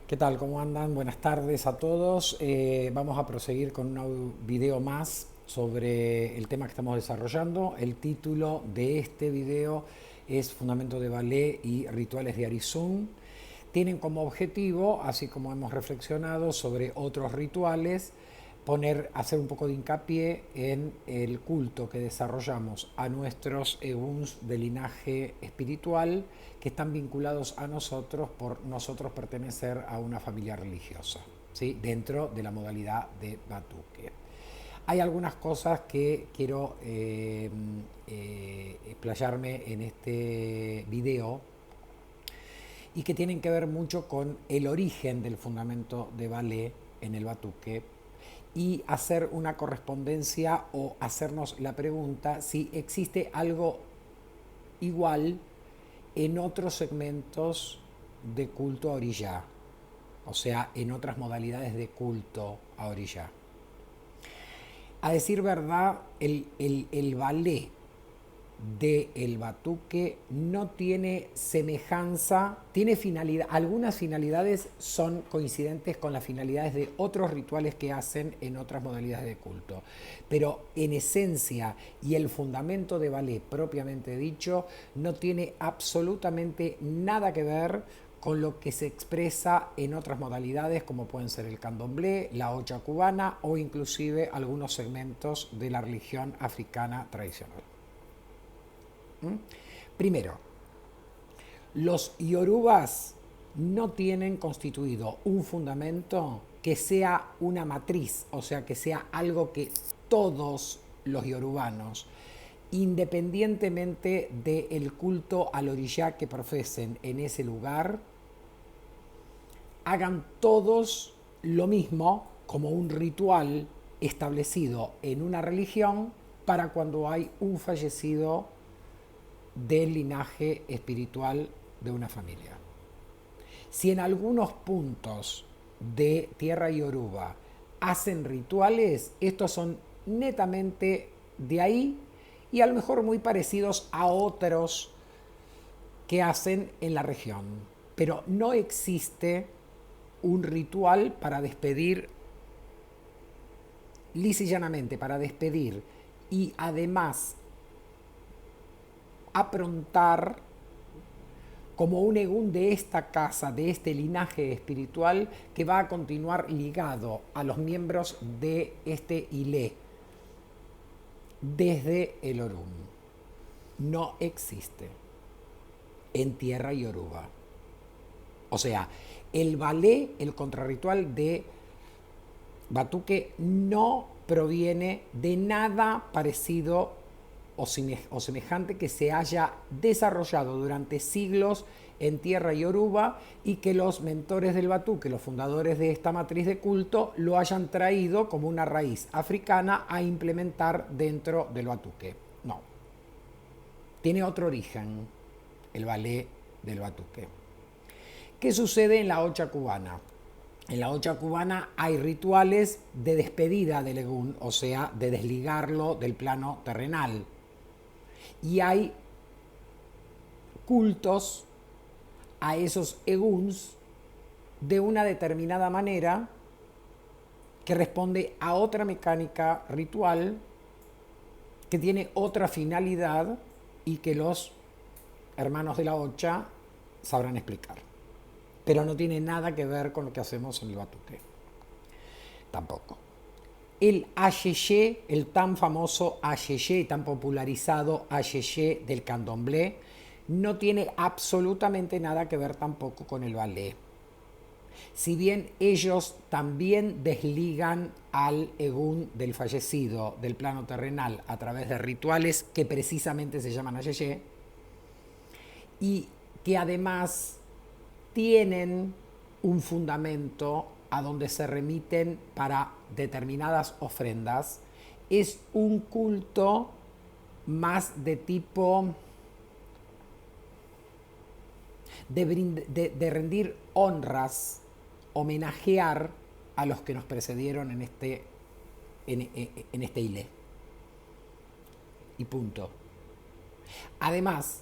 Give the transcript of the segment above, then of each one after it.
¿Qué tal? ¿Cómo andan? Buenas tardes a todos. Vamos a proseguir con un video más sobre el tema que estamos desarrollando. El título de este video es Fundamento de Ballet y Rituales de Arizún. Tienen como objetivo, así como hemos reflexionado sobre otros rituales, hacer un poco de hincapié en el culto que desarrollamos a nuestros eguns de linaje espiritual que están vinculados a nosotros por nosotros pertenecer a una familia religiosa, ¿sí? Dentro de la modalidad de Batuque. Hay algunas cosas que quiero explayarme en este video y que tienen que ver mucho con el origen del fundamento de ballet en el batuque y hacer una correspondencia o hacernos la pregunta si existe algo igual en otros segmentos de culto a orilla, o sea, en otras modalidades de culto a orilla. A decir verdad, el ballet del batuque no tiene semejanza, tiene finalidad, algunas finalidades son coincidentes con las finalidades de otros rituales que hacen en otras modalidades de culto, pero en esencia y el fundamento de ballet propiamente dicho no tiene absolutamente nada que ver con lo que se expresa en otras modalidades como pueden ser el candomblé, la hocha cubana o inclusive algunos segmentos de la religión africana tradicional. Primero, los yorubas no tienen constituido un fundamento que sea una matriz, o sea, que sea algo que todos los yorubanos, independientemente del culto al orishá que profesen en ese lugar, hagan todos lo mismo como un ritual establecido en una religión para cuando hay un fallecido del linaje espiritual de una familia. Si en algunos puntos de tierra yoruba hacen rituales, estos son netamente de ahí y a lo mejor muy parecidos a otros que hacen en la región. Pero no existe un ritual para despedir, lisa y llanamente, para despedir y además aprontar como un egún de esta casa, de este linaje espiritual que va a continuar ligado a los miembros de este Ilé desde el Orum. No existe en tierra yoruba. O sea, el ballet, el contrarritual de Batuque no proviene de nada parecido o semejante que se haya desarrollado durante siglos en tierra yoruba y que los mentores del batuque, los fundadores de esta matriz de culto, lo hayan traído como una raíz africana a implementar dentro del batuque. No. Tiene otro origen el ballet del batuque. ¿Qué sucede en la hocha cubana? En la hocha cubana hay rituales de despedida del egún, o sea, de desligarlo del plano terrenal. Y hay cultos a esos eguns de una determinada manera que responde a otra mecánica ritual que tiene otra finalidad y que los hermanos de la hocha sabrán explicar. Pero no tiene nada que ver con lo que hacemos en el batuque. Tampoco. El ayeye, el tan famoso ayeye, tan popularizado ayeye del candomblé, no tiene absolutamente nada que ver tampoco con el ballet. Si bien ellos también desligan al egún del fallecido del plano terrenal a través de rituales que precisamente se llaman ayeye y que además tienen un fundamento a donde se remiten para determinadas ofrendas, es un culto más de tipo de rendir honras, homenajear a los que nos precedieron en este Ilé. Y punto. Además,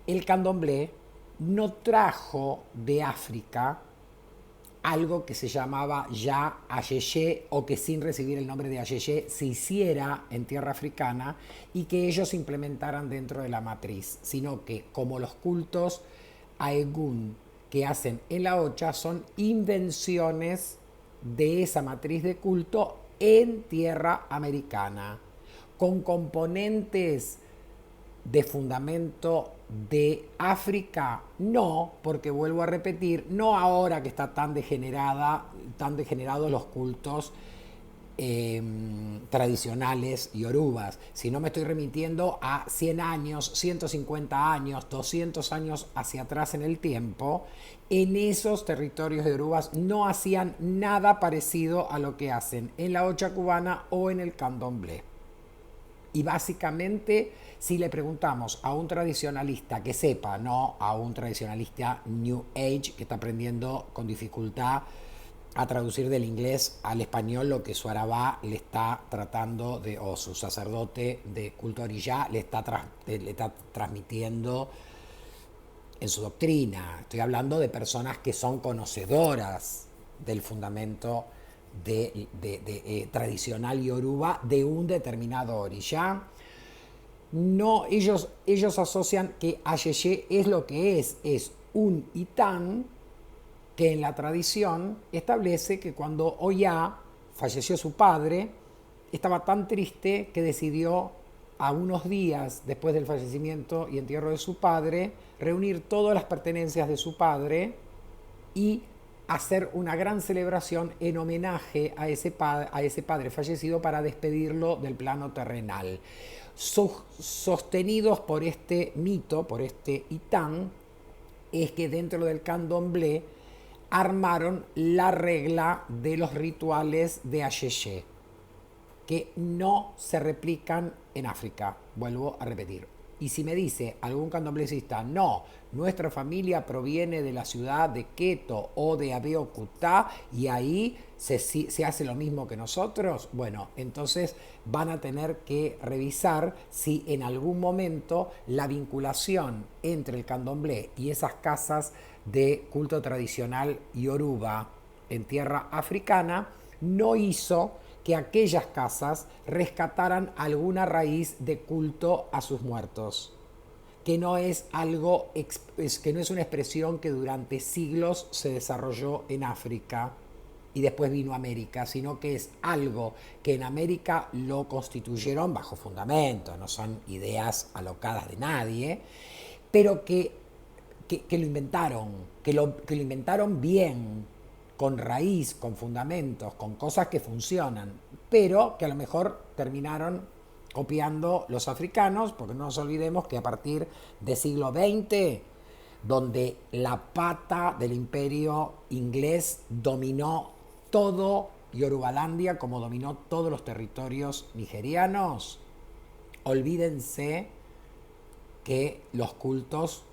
el candomblé no trajo de África algo que se llamaba ya Ayeye, o que sin recibir el nombre de Ayeye se hiciera en tierra africana y que ellos implementaran dentro de la matriz, sino que como los cultos a Egún que hacen en la Ocha son invenciones de esa matriz de culto en tierra americana, con componentes de fundamento de África, no, porque vuelvo a repetir, no ahora que está tan degenerados los cultos tradicionales yorubas, sino me estoy remitiendo a 100 años, 150 años, 200 años hacia atrás en el tiempo. En esos territorios de yorubas no hacían nada parecido a lo que hacen en la Ocha cubana o en el candomblé. Y básicamente, si le preguntamos a un tradicionalista que sepa, no a un tradicionalista New Age que está aprendiendo con dificultad a traducir del inglés al español lo que su arabá le está tratando de, o su sacerdote de culto orillá le está transmitiendo en su doctrina. Estoy hablando de personas que son conocedoras del fundamento tradicional yoruba de un determinado orillá. No, ellos asocian que Ayeye es lo que es un itán que en la tradición establece que cuando Oya falleció su padre, estaba tan triste que decidió, a unos días después del fallecimiento y entierro de su padre, reunir todas las pertenencias de su padre y hacer una gran celebración en homenaje a ese padre fallecido para despedirlo del plano terrenal. Sostenidos por este mito, por este itán, es que dentro del candomblé armaron la regla de los rituales de Ayeye, que no se replican en África. Vuelvo a repetir. Y si me dice algún candomblecista, no, nuestra familia proviene de la ciudad de Queto o de Abeokuta y ahí se hace lo mismo que nosotros, bueno, entonces van a tener que revisar si en algún momento la vinculación entre el candomblé y esas casas de culto tradicional yoruba en tierra africana no hizo que aquellas casas rescataran alguna raíz de culto a sus muertos, que no es que no es una expresión que durante siglos se desarrolló en África y después vino a América, sino que es algo que en América lo constituyeron bajo fundamento, no son ideas alocadas de nadie, pero que lo inventaron, que lo inventaron bien, con raíz, con fundamentos, con cosas que funcionan, pero que a lo mejor terminaron copiando los africanos, porque no nos olvidemos que a partir del siglo XX, donde la pata del imperio inglés dominó todo Yorubalandia, como dominó todos los territorios nigerianos, olvídense que los cultos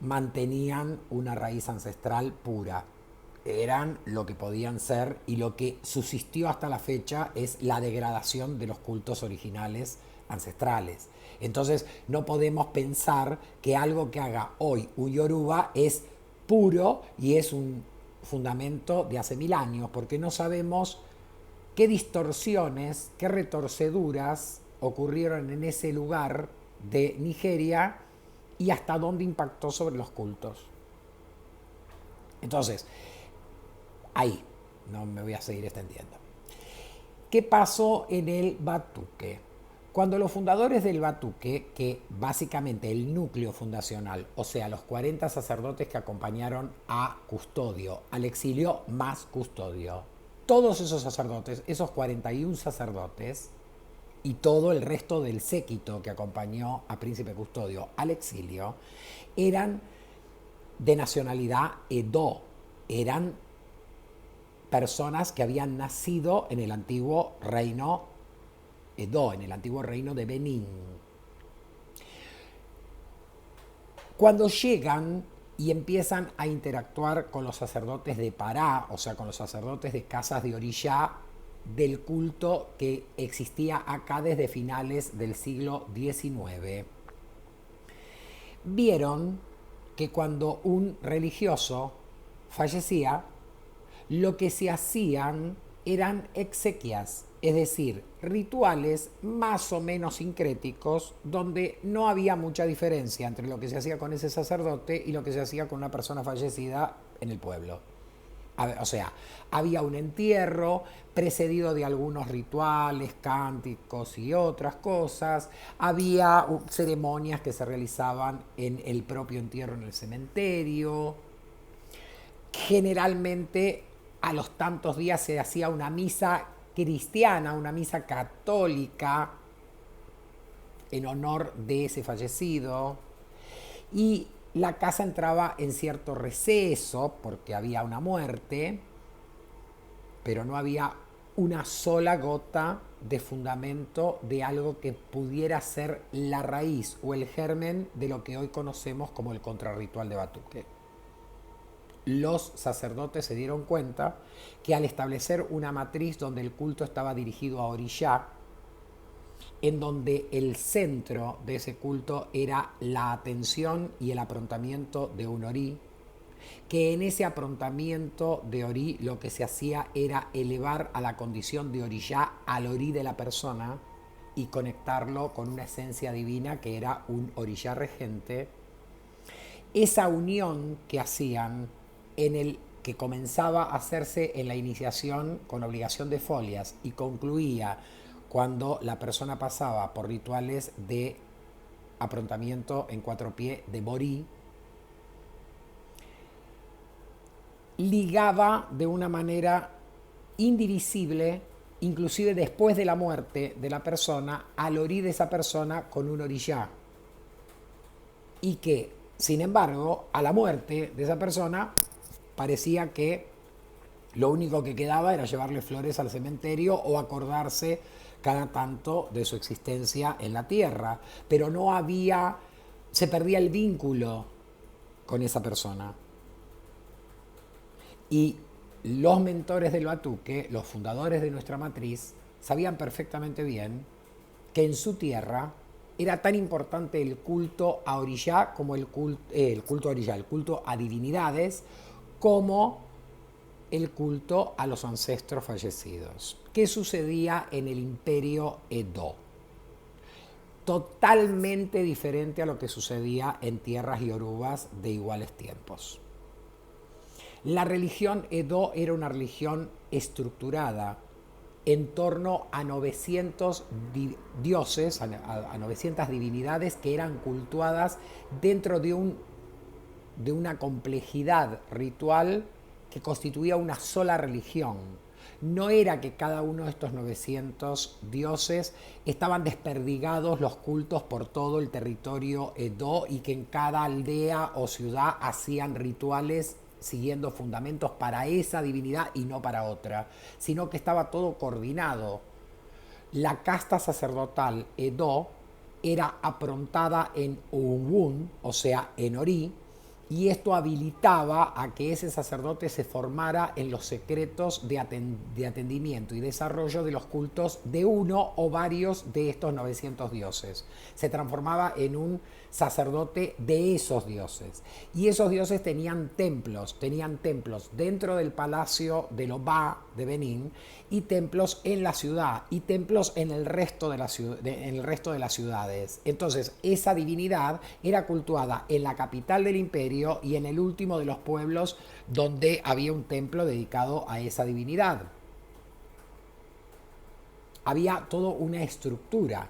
mantenían una raíz ancestral pura. Eran lo que podían ser, y lo que subsistió hasta la fecha es la degradación de los cultos originales ancestrales. Entonces no podemos pensar que algo que haga hoy un yoruba es puro y es un fundamento de hace 1000 años, porque no sabemos qué distorsiones, qué retorceduras ocurrieron en ese lugar de Nigeria y hasta dónde impactó sobre los cultos. Entonces, ahí, no me voy a seguir extendiendo. ¿Qué pasó en el Batuque? Cuando los fundadores del Batuque, que básicamente el núcleo fundacional, o sea, los 40 sacerdotes que acompañaron a Custodio, al exilio más Custodio, todos esos sacerdotes, esos 41 sacerdotes y todo el resto del séquito que acompañó a Príncipe Custodio al exilio, eran de nacionalidad Edo, eran personas que habían nacido en el antiguo reino Edo, en el antiguo reino de Benín. Cuando llegan y empiezan a interactuar con los sacerdotes de Pará, o sea, con los sacerdotes de casas de orilla del culto que existía acá desde finales del siglo XIX, vieron que cuando un religioso fallecía, lo que se hacían eran exequias, es decir, rituales más o menos sincréticos donde no había mucha diferencia entre lo que se hacía con ese sacerdote y lo que se hacía con una persona fallecida en el pueblo. O sea, había un entierro precedido de algunos rituales, cánticos y otras cosas. Había ceremonias que se realizaban en el propio entierro en el cementerio. Generalmente a los tantos días se hacía una misa cristiana, una misa católica en honor de ese fallecido. Y la casa entraba en cierto receso porque había una muerte, pero no había una sola gota de fundamento de algo que pudiera ser la raíz o el germen de lo que hoy conocemos como el contrarritual de Batuque. Los sacerdotes se dieron cuenta que al establecer una matriz donde el culto estaba dirigido a Orishá, en donde el centro de ese culto era la atención y el aprontamiento de un orí, que en ese aprontamiento de orí lo que se hacía era elevar a la condición de orishá al orí de la persona y conectarlo con una esencia divina que era un orishá regente. Esa unión que hacían en el que comenzaba a hacerse en la iniciación con obligación de folias y concluía cuando la persona pasaba por rituales de aprontamiento en 4 pies de borí, ligaba de una manera indivisible, inclusive después de la muerte de la persona, al orí de esa persona con un orishá. Y que, sin embargo, a la muerte de esa persona parecía que lo único que quedaba era llevarle flores al cementerio o acordarse cada tanto de su existencia en la tierra, pero no había, se perdía el vínculo con esa persona. Y los mentores del Batuque, los fundadores de nuestra matriz, sabían perfectamente bien que en su tierra era tan importante el culto a Orishá como el culto a Orishá, el culto a divinidades, como el culto a los ancestros fallecidos. ¿Qué sucedía en el imperio Edo? Totalmente diferente a lo que sucedía en tierras yorubas de iguales tiempos. La religión Edo era una religión estructurada en torno a 900 dioses, a 900 divinidades que eran cultuadas dentro de una complejidad ritual que constituía una sola religión. No era que cada uno de estos 900 dioses estaban desperdigados los cultos por todo el territorio Edo y que en cada aldea o ciudad hacían rituales siguiendo fundamentos para esa divinidad y no para otra, sino que estaba todo coordinado. La casta sacerdotal Edo era aprontada en Ogun, o sea, en Orí, y esto habilitaba a que ese sacerdote se formara en los secretos de atendimiento y desarrollo de los cultos de uno o varios de estos 900 dioses. Se transformaba en un sacerdote de esos dioses. Y esos dioses tenían templos dentro del palacio de Obá de Benín y templos en la ciudad y templos en el resto de las ciudades. Entonces, esa divinidad era cultuada en la capital del imperio y en el último de los pueblos donde había un templo dedicado a esa divinidad. Había toda una estructura.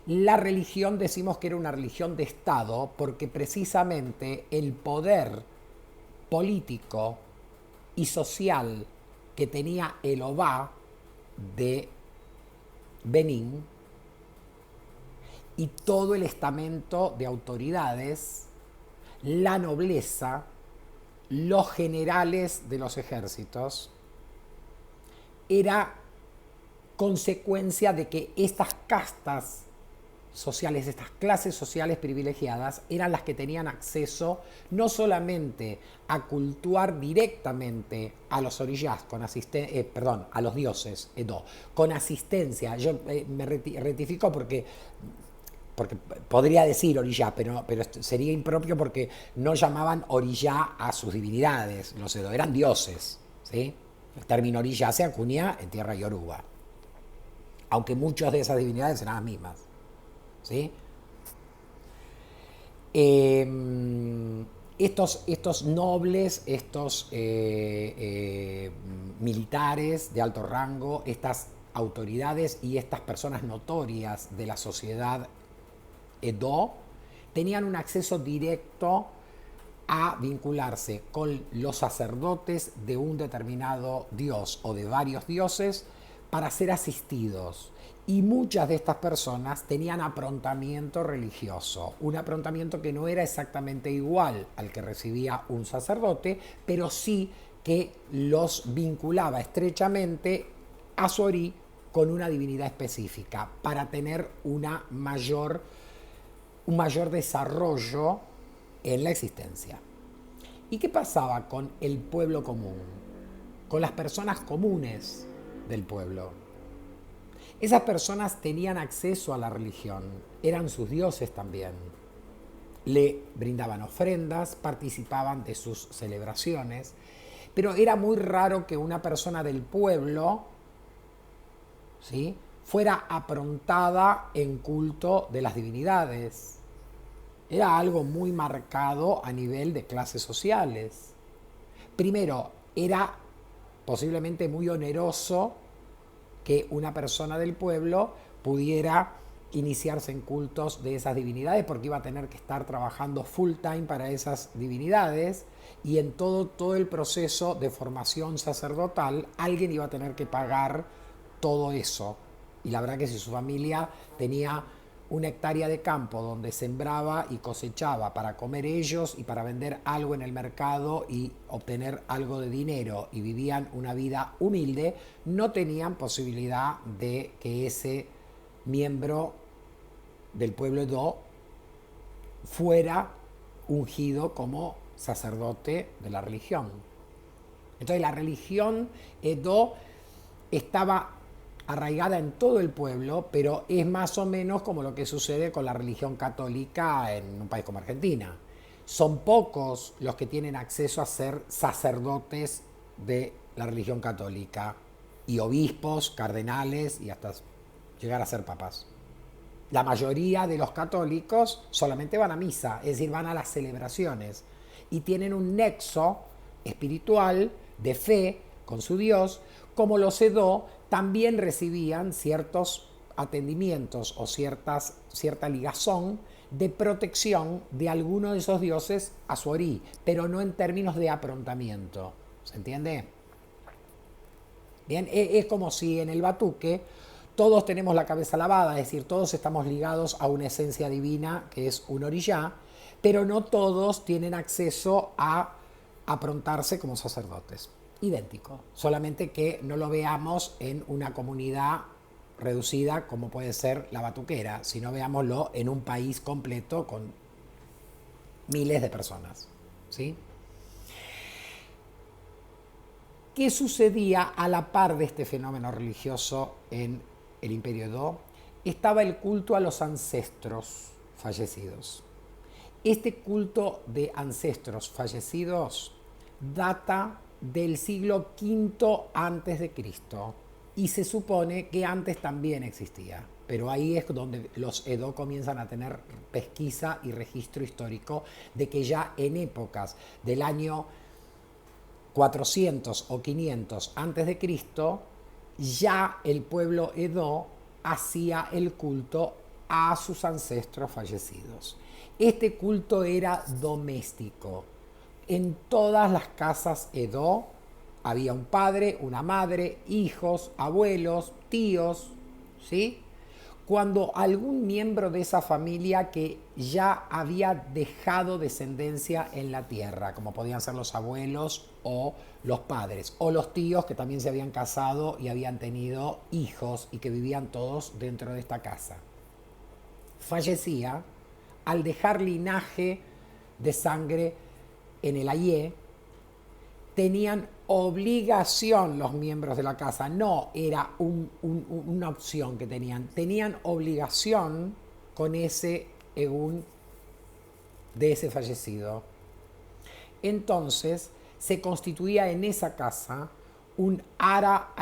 La religión decimos que era una religión de Estado porque precisamente el poder político y social que tenía el Obá de Benín y todo el estamento de autoridades, la nobleza, los generales de los ejércitos, era consecuencia de que estas castas sociales, estas clases sociales privilegiadas, eran las que tenían acceso no solamente a cultuar directamente a los orishás, a los dioses, con asistencia. Yo me rectifico porque podría decir orishá, pero sería impropio porque no llamaban orishá a sus divinidades, los Edo, eran dioses. ¿sí? El término orilla se acuña en tierra yoruba, aunque muchas de esas divinidades eran las mismas, ¿sí? Estos nobles, estos militares de alto rango, estas autoridades y estas personas notorias de la sociedad Edo tenían un acceso directo a vincularse con los sacerdotes de un determinado dios o de varios dioses para ser asistidos. Y muchas de estas personas tenían aprontamiento religioso, un aprontamiento que no era exactamente igual al que recibía un sacerdote, pero sí que los vinculaba estrechamente a su Ori con una divinidad específica para tener un mayor desarrollo en la existencia. ¿Y qué pasaba con el pueblo común? Con las personas comunes del pueblo. Esas personas tenían acceso a la religión, eran sus dioses también. Le brindaban ofrendas, participaban de sus celebraciones, pero era muy raro que una persona del pueblo, ¿sí?, fuera aprontada en culto de las divinidades. Era algo muy marcado a nivel de clases sociales. Primero, era posiblemente muy oneroso que una persona del pueblo pudiera iniciarse en cultos de esas divinidades porque iba a tener que estar trabajando full time para esas divinidades y en todo el proceso de formación sacerdotal alguien iba a tener que pagar todo eso. Y la verdad que si su familia tenía una hectárea de campo donde sembraba y cosechaba para comer ellos y para vender algo en el mercado y obtener algo de dinero y vivían una vida humilde, no tenían posibilidad de que ese miembro del pueblo Edo fuera ungido como sacerdote de la religión. Entonces la religión Edo estaba arraigada en todo el pueblo, pero es más o menos como lo que sucede con la religión católica en un país como Argentina. Son pocos los que tienen acceso a ser sacerdotes de la religión católica y obispos, cardenales y hasta llegar a ser papas. La mayoría de los católicos solamente van a misa, es decir, van a las celebraciones y tienen un nexo espiritual de fe con su Dios, como los Edo también recibían ciertos atendimientos o cierta ligazón de protección de alguno de esos dioses a su Ori, pero no en términos de aprontamiento. ¿Se entiende? Bien, es como si en el batuque todos tenemos la cabeza lavada, es decir, todos estamos ligados a una esencia divina que es un orillá, pero no todos tienen acceso a aprontarse como sacerdotes. Idéntico, solamente que no lo veamos en una comunidad reducida como puede ser la batuquera, sino veámoslo en un país completo con miles de personas, ¿sí? ¿Qué sucedía a la par de este fenómeno religioso en el Imperio Edo? Estaba el culto a los ancestros fallecidos. Este culto de ancestros fallecidos data del siglo V antes de Cristo y se supone que antes también existía, pero ahí es donde los Edo comienzan a tener pesquisa y registro histórico de que ya en épocas del año 400 o 500 antes de Cristo ya el pueblo Edo hacía el culto a sus ancestros fallecidos. Este culto era doméstico. En todas las casas Edo había un padre, una madre, hijos, abuelos, tíos, ¿sí? Cuando algún miembro de esa familia que ya había dejado descendencia en la tierra, como podían ser los abuelos o los padres, o los tíos que también se habían casado y habían tenido hijos y que vivían todos dentro de esta casa, fallecía, al dejar linaje de sangre en el Ayé, tenían obligación los miembros de la casa, no era una opción que tenían obligación con ese egún de ese fallecido. Entonces se constituía en esa casa un Ara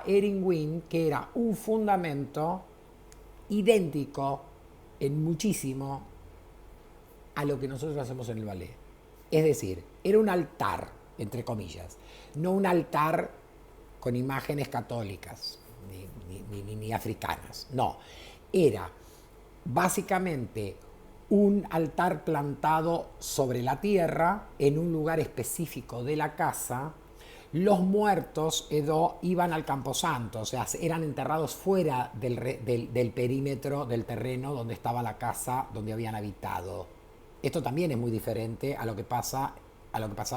Erin, que era un fundamento idéntico en muchísimo a lo que nosotros hacemos en el ballet. Es decir, era un altar, entre comillas, no un altar con imágenes católicas ni africanas, no, era básicamente un altar plantado sobre la tierra en un lugar específico de la casa. Los muertos iban al camposanto, o sea, eran enterrados fuera del perímetro del terreno donde estaba la casa donde habían habitado. Esto también es muy diferente a lo que pasaba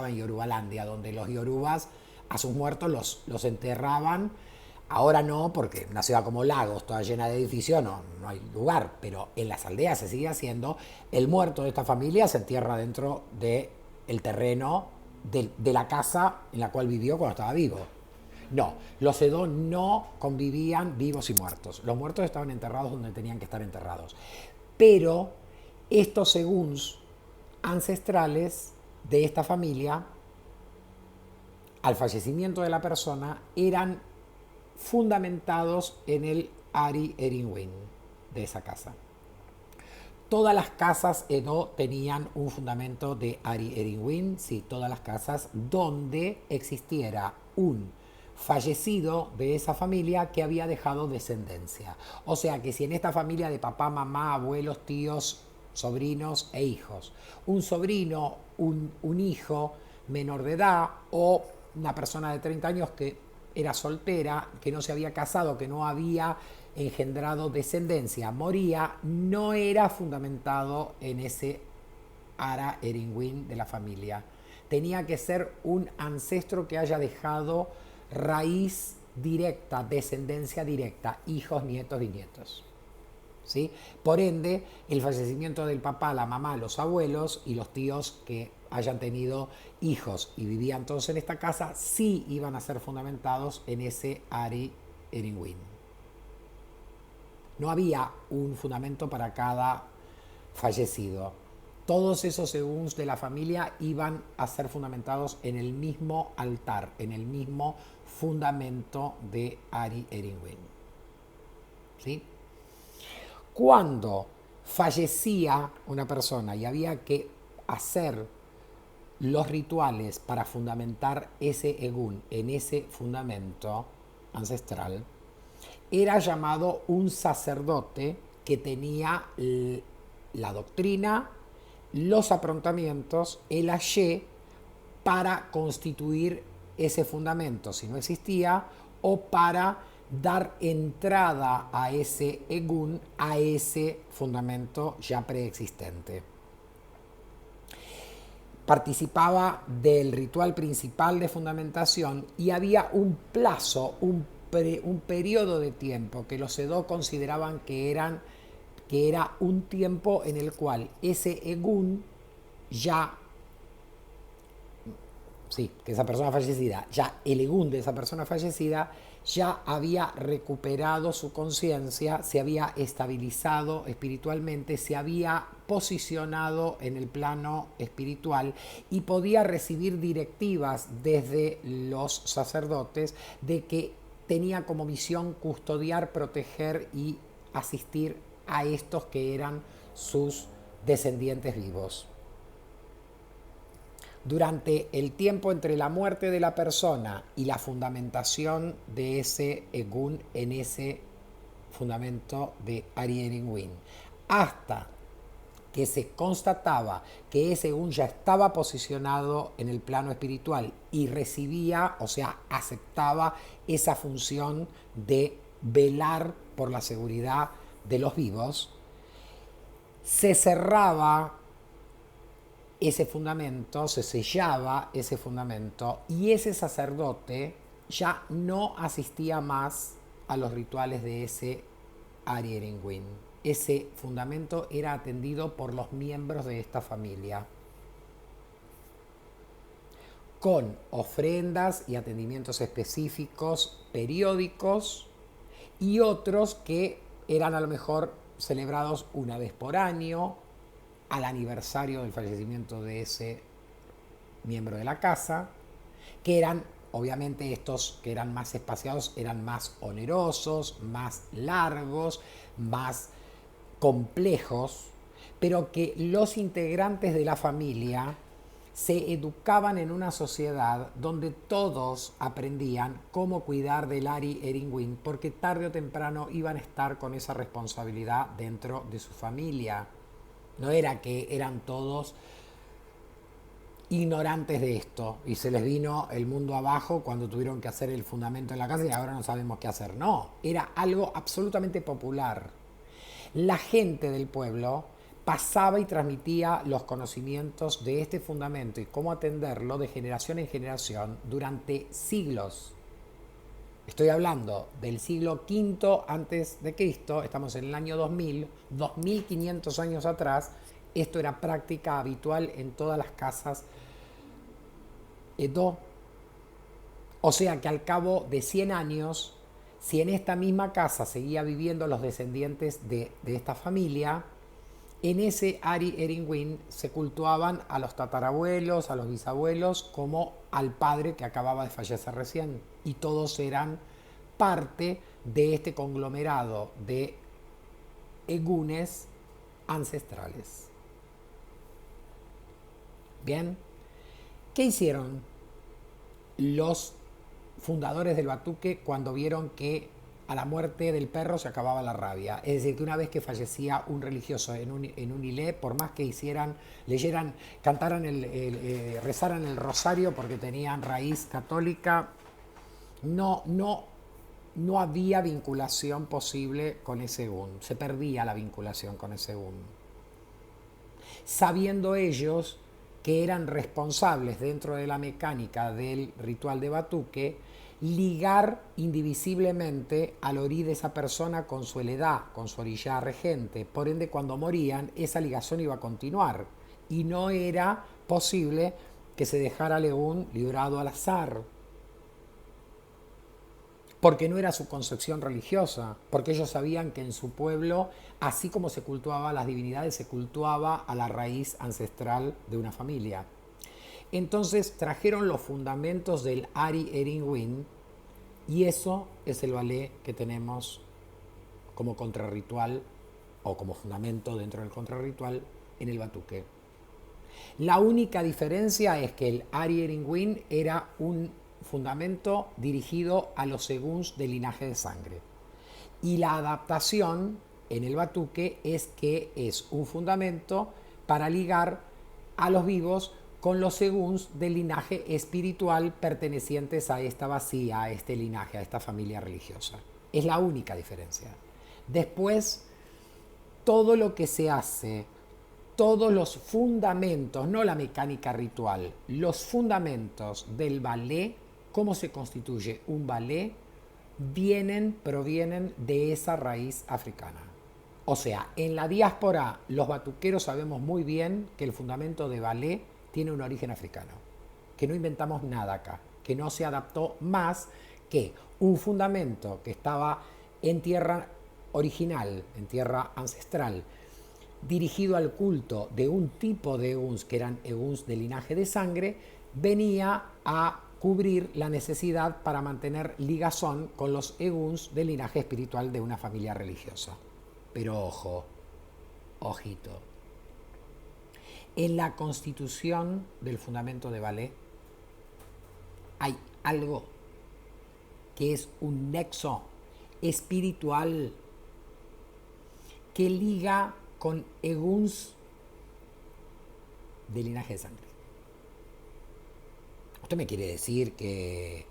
en Yorubalandia, donde los yorubas a sus muertos los enterraban. Ahora no, porque una ciudad como Lagos, toda llena de edificios, no hay lugar, pero en las aldeas se sigue haciendo. El muerto de esta familia se entierra dentro del terreno de la casa en la cual vivió cuando estaba vivo. No, los Edo no convivían vivos y muertos. Los muertos estaban enterrados donde tenían que estar enterrados. Pero estos seguns ancestrales de esta familia, al fallecimiento de la persona, eran fundamentados en el Ari Erinwin de esa casa. Todas las casas Edo tenían un fundamento de Ari Erinwin, sí, todas las casas donde existiera un fallecido de esa familia que había dejado descendencia. O sea que si en esta familia de papá, mamá, abuelos, tíos, sobrinos e hijos, un sobrino, un hijo menor de edad o una persona de 30 años que era soltera, que no se había casado, que no había engendrado descendencia, moría, no era fundamentado en ese Ara Erinwin de la familia. Tenía que ser un ancestro que haya dejado raíz directa, descendencia directa, hijos, nietos, bisnietos. ¿Sí? Por ende, el fallecimiento del papá, la mamá, los abuelos y los tíos que hayan tenido hijos y vivían todos en esta casa, sí iban a ser fundamentados en ese Ari Erinwin. No había un fundamento para cada fallecido. Todos esos seguns de la familia iban a ser fundamentados en el mismo altar, en el mismo fundamento de Ari Erinwin. ¿Sí? Cuando fallecía una persona y había que hacer los rituales para fundamentar ese egún en ese fundamento ancestral, era llamado un sacerdote que tenía la doctrina, los aprontamientos, el ayé para constituir ese fundamento, si no existía, o para dar entrada a ese egún, a ese fundamento ya preexistente. Participaba del ritual principal de fundamentación y había un plazo, un periodo de tiempo que los Edo consideraban que era un tiempo en el cual ese egún ya, sí, que esa persona fallecida, ya el egún de esa persona fallecida ya había recuperado su conciencia, se había estabilizado espiritualmente, se había posicionado en el plano espiritual y podía recibir directivas desde los sacerdotes de que tenía como misión custodiar, proteger y asistir a estos que eran sus descendientes vivos. Durante el tiempo entre la muerte de la persona y la fundamentación de ese egún en ese fundamento de Ari Erinwin, hasta que se constataba que ese egún ya estaba posicionado en el plano espiritual y recibía, o sea, aceptaba esa función de velar por la seguridad de los vivos, se cerraba ese fundamento, se sellaba ese fundamento y ese sacerdote ya no asistía más a los rituales de ese Ari Erinwin. Ese fundamento era atendido por los miembros de esta familia con ofrendas y atendimientos específicos periódicos y otros que eran a lo mejor celebrados una vez por año al aniversario del fallecimiento de ese miembro de la casa, que eran Obviamente estos que eran más espaciados eran más onerosos, más largos, más complejos, pero que los integrantes de la familia se educaban en una sociedad donde todos aprendían cómo cuidar del Ari Erinwin, porque tarde o temprano iban a estar con esa responsabilidad dentro de su familia. No era que eran todos ignorantes de esto y se les vino el mundo abajo cuando tuvieron que hacer el fundamento en la casa y ahora no sabemos qué hacer. No, era algo absolutamente popular. La gente del pueblo pasaba y transmitía los conocimientos de este fundamento y cómo atenderlo de generación en generación durante siglos. Estoy hablando del siglo V antes de Cristo, estamos en el año 2000, 2500 años atrás. Esto era práctica habitual en todas las casas Edo. O sea que al cabo de 100 años, si en esta misma casa seguía viviendo los descendientes de esta familia, en ese Ari Erinwin se cultuaban a los tatarabuelos, a los bisabuelos, como al padre que acababa de fallecer recién. Y todos eran parte de este conglomerado de egunes ancestrales. Bien, ¿qué hicieron los fundadores del Batuque cuando vieron que a la muerte del perro se acababa la rabia? Es decir, que una vez que fallecía un religioso en un ilé, por más que hicieran, leyeran, cantaran, rezaran el rosario porque tenían raíz católica, no había vinculación posible con ese egún. Se perdía la vinculación con ese egún. Sabiendo ellos que eran responsables dentro de la mecánica del ritual de Batuque, ligar indivisiblemente al orí de esa persona con su heredad, con su orilla regente. Por ende, cuando morían, esa ligación iba a continuar. Y no era posible que se dejara al egún librado al azar. Porque no era su concepción religiosa, porque ellos sabían que en su pueblo, así como se cultuaba a las divinidades, se cultuaba a la raíz ancestral de una familia. Entonces trajeron los fundamentos del Ari Erinwin y eso es el ballet que tenemos como contrarritual o como fundamento dentro del contrarritual en el Batuque. La única diferencia es que el Ari Erinwin era un fundamento dirigido a los eguns de linaje de sangre. Y la adaptación en el Batuque es que es un fundamento para ligar a los vivos con los eguns del linaje espiritual pertenecientes a esta vacía, a este linaje, a esta familia religiosa. Es la única diferencia. Después, todo lo que se hace, todos los fundamentos, no la mecánica ritual, los fundamentos del ballet, cómo se constituye un ballet, provienen de esa raíz africana. O sea, en la diáspora los batuqueros sabemos muy bien que el fundamento de ballet tiene un origen africano, que no inventamos nada acá, que no se adaptó más que un fundamento que estaba en tierra original, en tierra ancestral, dirigido al culto de un tipo de eguns, que eran eguns de linaje de sangre, venía a cubrir la necesidad para mantener ligazón con los eguns del linaje espiritual de una familia religiosa. Pero ojo, ojito, en la constitución del fundamento de ballet hay algo que es un nexo espiritual que liga con eguns de linaje de sangre. ¿Usted me quiere decir que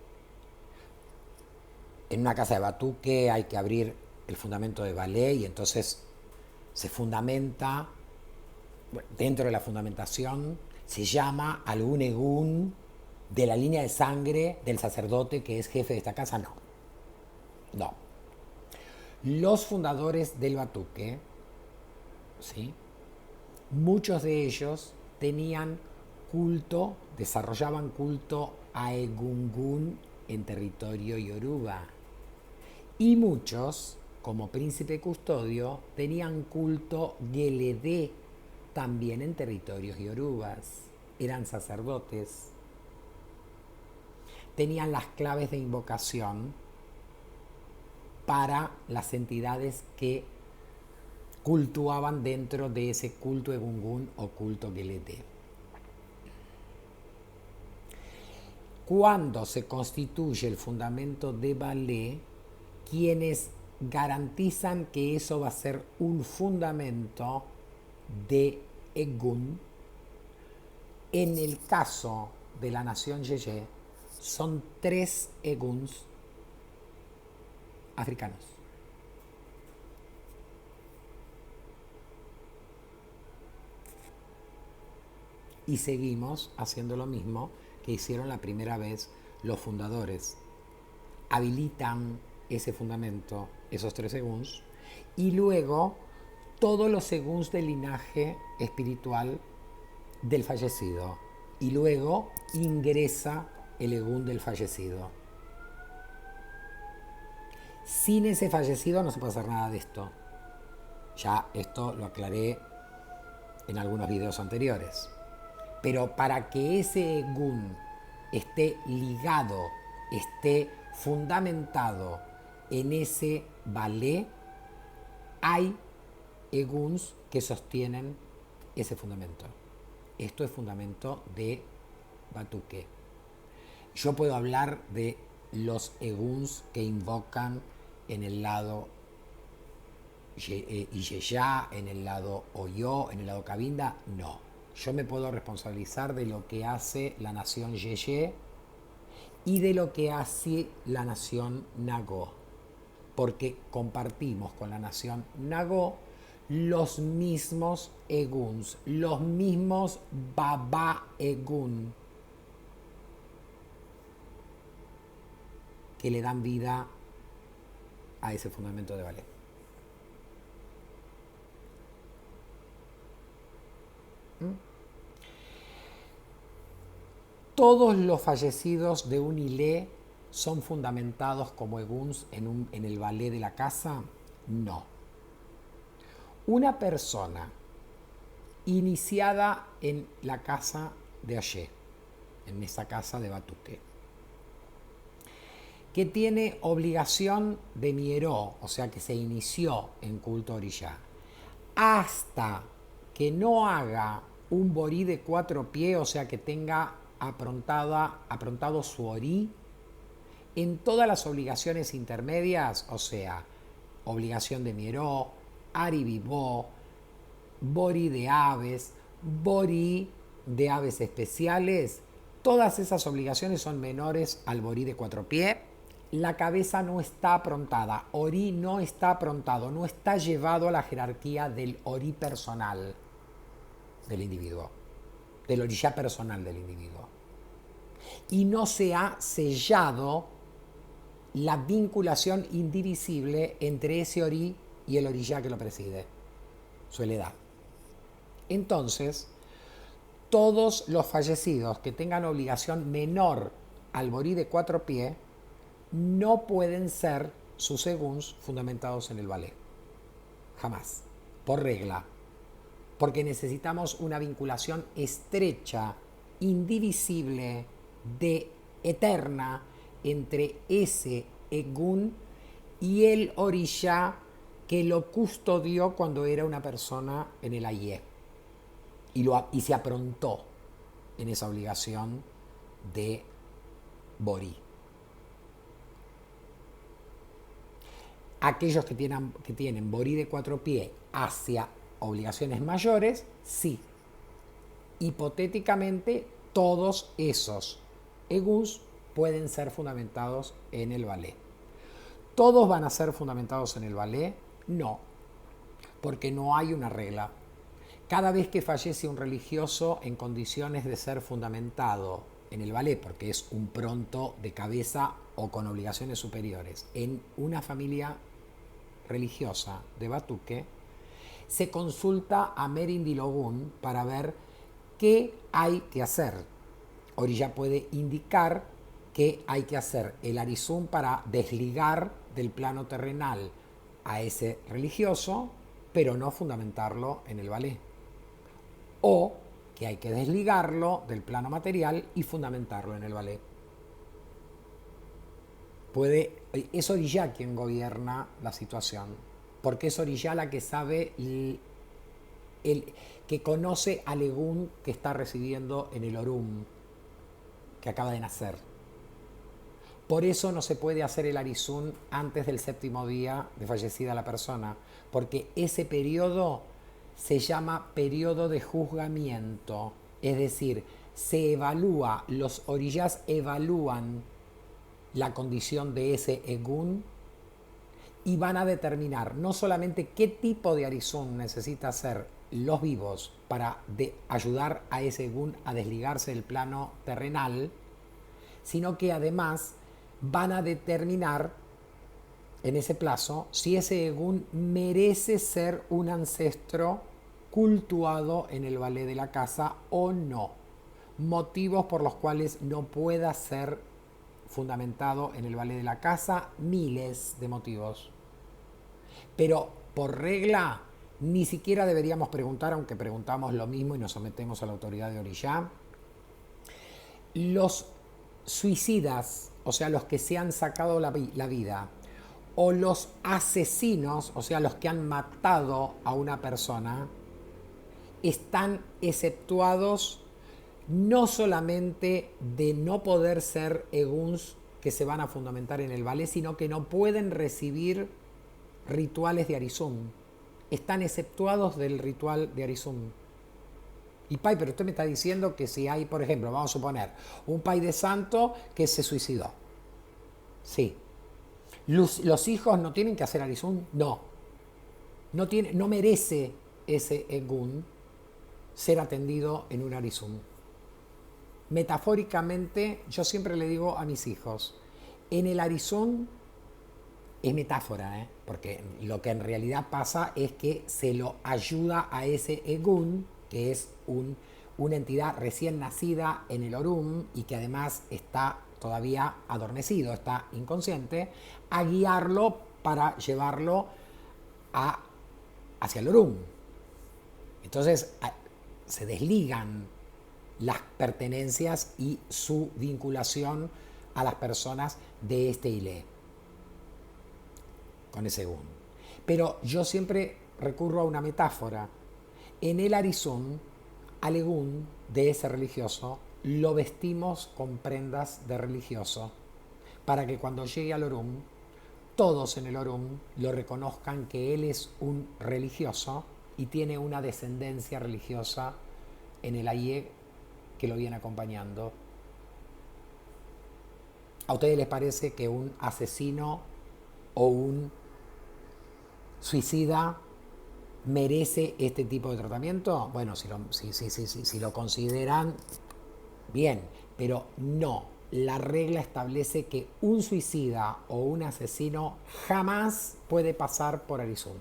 en una casa de Batuque hay que abrir el fundamento de ballet y entonces se fundamenta, dentro de la fundamentación se llama algún egún de la línea de sangre del sacerdote que es jefe de esta casa? No. No. Los fundadores del Batuque, ¿sí?, muchos de ellos tenían culto, desarrollaban culto a Egungun en territorio yoruba. Y muchos, como príncipe custodio, tenían culto Gelede también en territorios yorubas. Eran sacerdotes. tenían las claves de invocación para las entidades que cultuaban dentro de ese culto Egungun o culto Gelede. Cuando se constituye el fundamento de Balé, quienes garantizan que eso va a ser un fundamento de Egun, en el caso de la nación Yeye, son 3 Eguns africanos. Y seguimos haciendo lo mismo que hicieron la primera vez los fundadores. Habilitan ese fundamento, esos 3 Eguns, y luego todos los Eguns del linaje espiritual del fallecido. Y luego ingresa el Egun del fallecido. Sin ese fallecido no se puede hacer nada de esto. Ya esto lo aclaré en algunos videos anteriores. Pero para que ese Egun esté ligado, esté fundamentado en ese Balé, hay Eguns que sostienen ese fundamento. Esto es fundamento de Batuque. Yo puedo hablar de los Eguns que invocan en el lado Iyeyá, en el lado Oyo, en el lado Cabinda, no. Yo me puedo responsabilizar de lo que hace la nación Yeye y de lo que hace la nación Nagó, porque compartimos con la nación Nagó los mismos Eguns, los mismos Baba Egun que le dan vida a ese fundamento de Balé. Todos los fallecidos de un Ilé son fundamentados como Eguns en el Balé de la casa. No. Una persona iniciada en la casa de Ayé, en esa casa de Batuque, que tiene obligación de Mieró, o sea que se inició en culto orillá, hasta que no haga un borí de 4 pies, o sea que tenga aprontado su orí, en todas las obligaciones intermedias, o sea, obligación de Mieró, Aribibó, borí de aves especiales, todas esas obligaciones son menores al borí de 4 pies. La cabeza no está aprontada, orí no está aprontado, no está llevado a la jerarquía del orí personal del individuo, del orillá personal del individuo. Y no se ha sellado la vinculación indivisible entre ese orí y el orillá que lo preside, su heredad. Entonces, todos los fallecidos que tengan obligación menor al borí de 4 pies no pueden ser sus eguns fundamentados en el Balé. Jamás. Por regla. Porque necesitamos una vinculación estrecha, indivisible, eterna, entre ese egun y el orillá que lo custodió cuando era una persona en el Ayé. Y se aprontó en esa obligación de borí. Aquellos que tienen borí de 4 pies hacia obligaciones mayores, sí. Hipotéticamente, todos esos eguns pueden ser fundamentados en el Balé. ¿Todos van a ser fundamentados en el Balé? No, porque no hay una regla. Cada vez que fallece un religioso en condiciones de ser fundamentado en el Balé, porque es un pronto de cabeza o con obligaciones superiores, en una familia religiosa de Batuque, se consulta a Merindilogun para ver qué hay que hacer. Orillá puede indicar que hay que hacer el arizum para desligar del plano terrenal a ese religioso, pero no fundamentarlo en el Balé. O que hay que desligarlo del plano material y fundamentarlo en el Balé. es Orillá quien gobierna la situación, porque es Orillá la que sabe, que conoce al Egún que está residiendo en el Orum, que acaba de nacer. Por eso no se puede hacer el Arizún antes del 7º día de fallecida la persona, porque ese periodo se llama periodo de juzgamiento, es decir, se evalúa, los orillás evalúan la condición de ese egún y van a determinar no solamente qué tipo de arizún necesita hacer los vivos para ayudar a ese egún a desligarse del plano terrenal, sino que además van a determinar en ese plazo si ese egún merece ser un ancestro cultuado en el balé de la casa o no. Motivos por los cuales no pueda ser fundamentado en el balé de la casa, miles de motivos. Pero por regla, ni siquiera deberíamos preguntar, aunque preguntamos lo mismo y nos sometemos a la autoridad de Orillá. Los suicidas, o sea, los que se han sacado la vida, o los asesinos, o sea, los que han matado a una persona, están exceptuados no solamente de no poder ser eguns que se van a fundamentar en el ballet, sino que no pueden recibir rituales de Arizum. Están exceptuados del ritual de Arizum. Y Pai, pero usted me está diciendo que si hay, por ejemplo, vamos a suponer, un Pai de santo que se suicidó. Sí. ¿Los hijos no tienen que hacer Arizum? No. No merece ese egun ser atendido en un Arizum. Metafóricamente, yo siempre le digo a mis hijos, en el Arizum es metáfora, porque lo que en realidad pasa es que se lo ayuda a ese Egún, que es una entidad recién nacida en el Orum y que además está todavía adormecido, está inconsciente, a guiarlo para llevarlo hacia el Orum. Entonces se desligan las pertenencias y su vinculación a las personas de este Ile, con ese Egún. Pero yo siempre recurro a una metáfora. En el Arizum, al Egún de ese religioso lo vestimos con prendas de religioso para que cuando llegue al Orum, todos en el Orum lo reconozcan que él es un religioso y tiene una descendencia religiosa en el Aye que lo viene acompañando. ¿A ustedes les parece que un asesino o un suicida merece este tipo de tratamiento? Bueno, si lo consideran, bien, pero no. La regla establece que un suicida o un asesino jamás puede pasar por Arizum.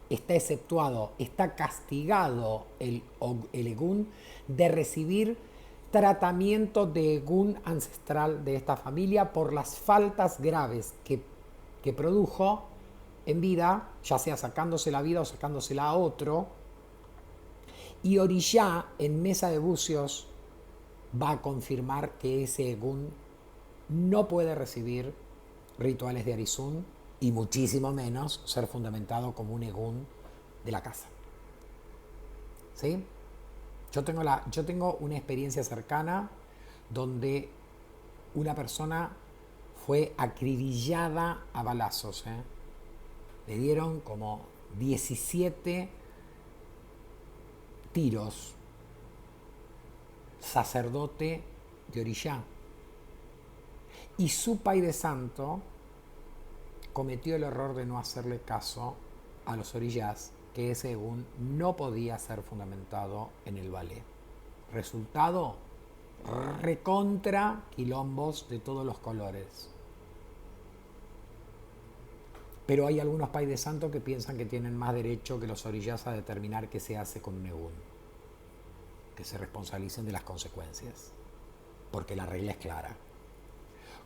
Está exceptuado, está castigado el Egún de recibir tratamiento de Egún ancestral de esta familia por las faltas graves que produjo en vida, ya sea sacándose la vida o sacándosela a otro. Y Orillá, en mesa de bucios, va a confirmar que ese Egún no puede recibir rituales de Arizum y muchísimo menos ser fundamentado como un Egún de la casa. ¿Sí? Yo tengo una experiencia cercana donde una persona fue acribillada a balazos. Le dieron como 17 tiros. Sacerdote de Orillá. Y su pai de santo cometió el error de no hacerle caso a los orillás, que ese Egún no podía ser fundamentado en el ballet. Resultado, recontra quilombos de todos los colores. Pero hay algunos pais de santo que piensan que tienen más derecho que los orillás a determinar qué se hace con un Egún. Que se responsabilicen de las consecuencias, porque la regla es clara.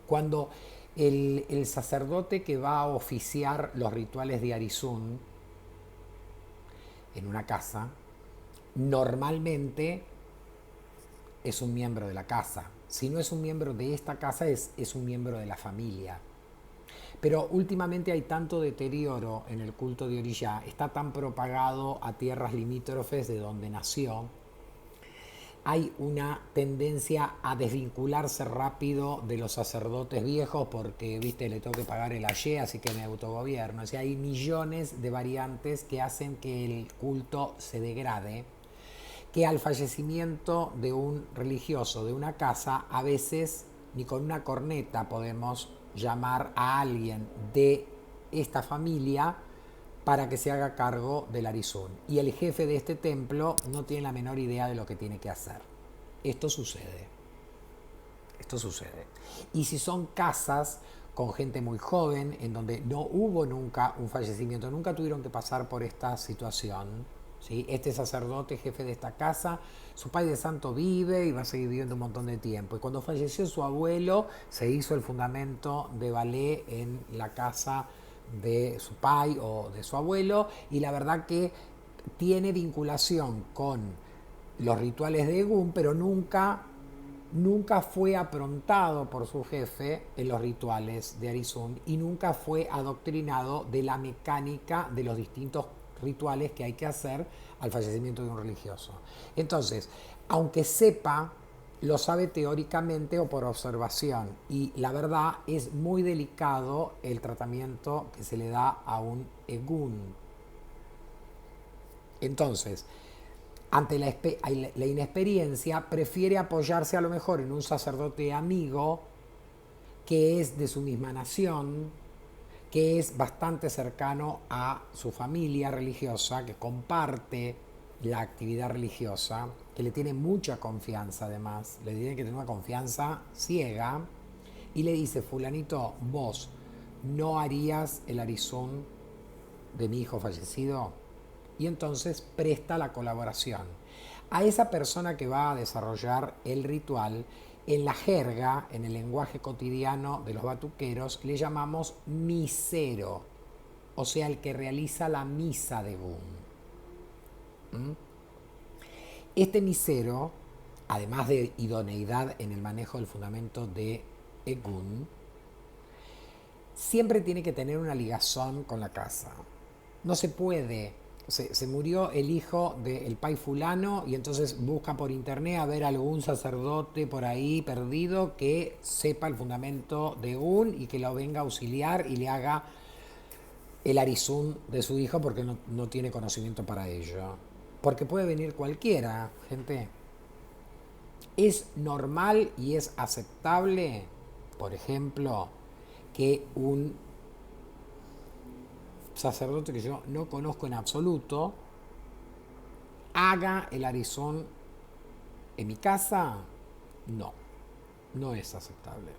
Cuando el sacerdote que va a oficiar los rituales de Arizum en una casa, normalmente es un miembro de la casa. Si no es un miembro de esta casa, es un miembro de la familia. Pero últimamente hay tanto deterioro en el culto de Orishá, está tan propagado a tierras limítrofes de donde nació, hay una tendencia a desvincularse rápido de los sacerdotes viejos porque, viste, le tengo que pagar el ayé, así que me autogobierno. O sea, hay millones de variantes que hacen que el culto se degrade, que al fallecimiento de un religioso de una casa, a veces ni con una corneta podemos llamar a alguien de esta familia para que se haga cargo del Arizún. Y el jefe de este templo no tiene la menor idea de lo que tiene que hacer. Esto sucede. Esto sucede. Y si son casas con gente muy joven, en donde no hubo nunca un fallecimiento, nunca tuvieron que pasar por esta situación, ¿sí? Este sacerdote, jefe de esta casa, su padre de santo vive y va a seguir viviendo un montón de tiempo. Y cuando falleció su abuelo, se hizo el fundamento de ballet en la casa de su pai o de su abuelo, y la verdad que tiene vinculación con los rituales de Egún, pero nunca fue aprontado por su jefe en los rituales de Arizún y nunca fue adoctrinado de la mecánica de los distintos rituales que hay que hacer al fallecimiento de un religioso. Entonces, aunque sepa, lo sabe teóricamente o por observación, y la verdad es muy delicado el tratamiento que se le da a un egún. Entonces, ante la inexperiencia, prefiere apoyarse a lo mejor en un sacerdote amigo que es de su misma nación, que es bastante cercano a su familia religiosa, que comparte la actividad religiosa, que le tiene mucha confianza además, le tiene que tener una confianza ciega, y le dice: fulanito, vos no harías el Arizún de mi hijo fallecido. Y entonces presta la colaboración. A esa persona que va a desarrollar el ritual, en la jerga, en el lenguaje cotidiano de los batuqueros, le llamamos misero, o sea, el que realiza la misa de Egún. Este misero, además de idoneidad en el manejo del fundamento de Egún, siempre tiene que tener una ligazón con la casa. No se puede. Se murió el hijo del pai fulano y entonces busca por internet a ver algún sacerdote por ahí perdido que sepa el fundamento de Egún y que lo venga a auxiliar y le haga el Arizún de su hijo, porque no tiene conocimiento para ello. Porque puede venir cualquiera, gente. Es normal y es aceptable, por ejemplo, que un sacerdote que yo no conozco en absoluto haga el Arizón en mi casa. No, no es aceptable.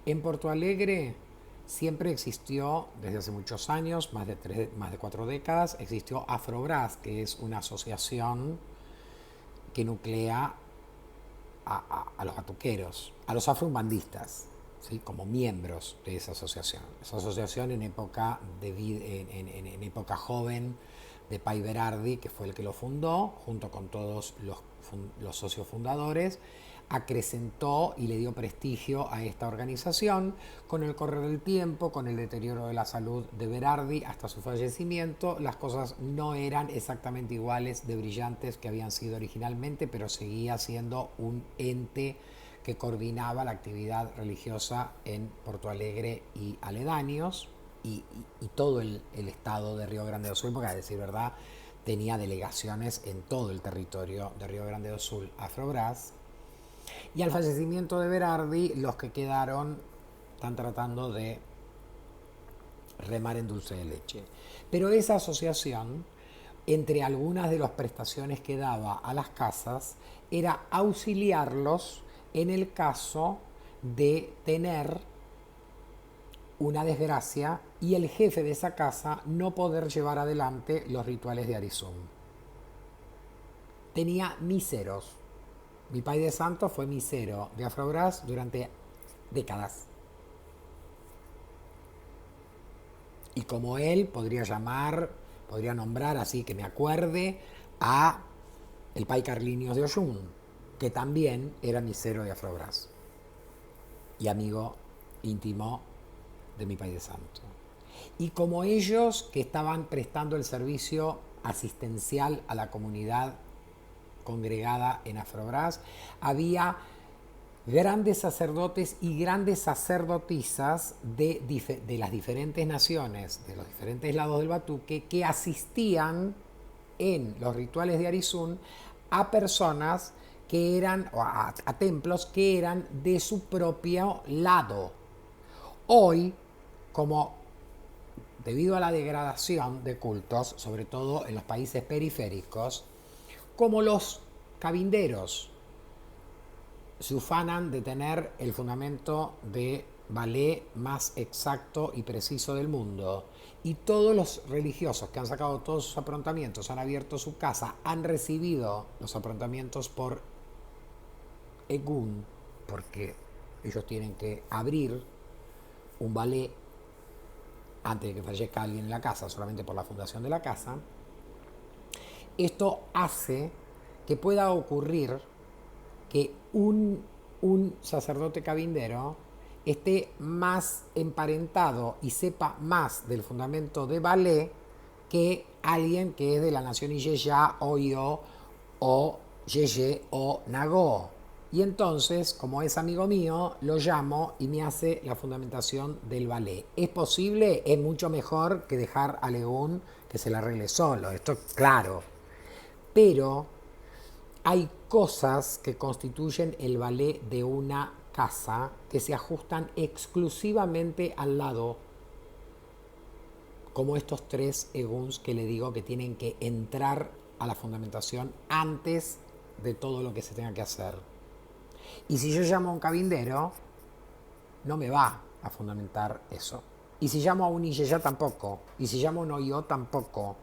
En Porto Alegre siempre existió, desde hace muchos años, más de 4 décadas, existió Afrobras, que es una asociación que nuclea a los batuqueros, a los afroumbandistas, ¿sí? Como miembros de esa asociación. Esa asociación en época, en época joven de Pai Berardi, que fue el que lo fundó, junto con todos los socios fundadores, acrecentó y le dio prestigio a esta organización. Con el correr del tiempo, con el deterioro de la salud de Berardi hasta su fallecimiento, las cosas no eran exactamente iguales de brillantes que habían sido originalmente, pero seguía siendo un ente que coordinaba la actividad religiosa en Porto Alegre y aledaños, y todo el estado de Río Grande do Sul, porque a decir verdad tenía delegaciones en todo el territorio de Río Grande do Sul, Afrobras. Y al fallecimiento de Berardi, los que quedaron están tratando de remar en dulce de leche. Pero esa asociación, entre algunas de las prestaciones que daba a las casas, era auxiliarlos en el caso de tener una desgracia y el jefe de esa casa no poder llevar adelante los rituales de Arizún. Tenía miseros. Mi pai de santo fue misero de Afrobras durante décadas. Y como él, podría nombrar, así que me acuerde, a el pai Carlinios de Ollún. que también era misero de Afrobras y amigo íntimo de mi país de santo. Y como ellos que estaban prestando el servicio asistencial a la comunidad congregada en Afrobras, había grandes sacerdotes y grandes sacerdotisas de las diferentes naciones, de los diferentes lados del Batuque, que asistían en los rituales de Arizún a personas que eran, o a templos que eran de su propio lado. Hoy, como debido a la degradación de cultos, sobre todo en los países periféricos, como los cabilderos se ufanan de tener el fundamento de ballet más exacto y preciso del mundo, y todos los religiosos que han sacado todos sus aprontamientos, han abierto su casa, han recibido los aprontamientos por Egún, porque ellos tienen que abrir un ballet antes de que fallezca alguien en la casa, solamente por la fundación de la casa. Esto hace que pueda ocurrir que un sacerdote cabindero esté más emparentado y sepa más del fundamento de ballet que alguien que es de la nación Iyeya o Yo o Yeye o Nagó. Y entonces, como es amigo mío, lo llamo y me hace la fundamentación del ballet. ¿Es posible? Es mucho mejor que dejar a León que se la arregle solo, esto es claro. Pero hay cosas que constituyen el ballet de una casa que se ajustan exclusivamente al lado, como estos tres eguns que le digo que tienen que entrar a la fundamentación antes de todo lo que se tenga que hacer. Y si yo llamo a un cabindero, no me va a fundamentar eso. Y si llamo a un Iyeya tampoco. Y si llamo a un Oyo tampoco.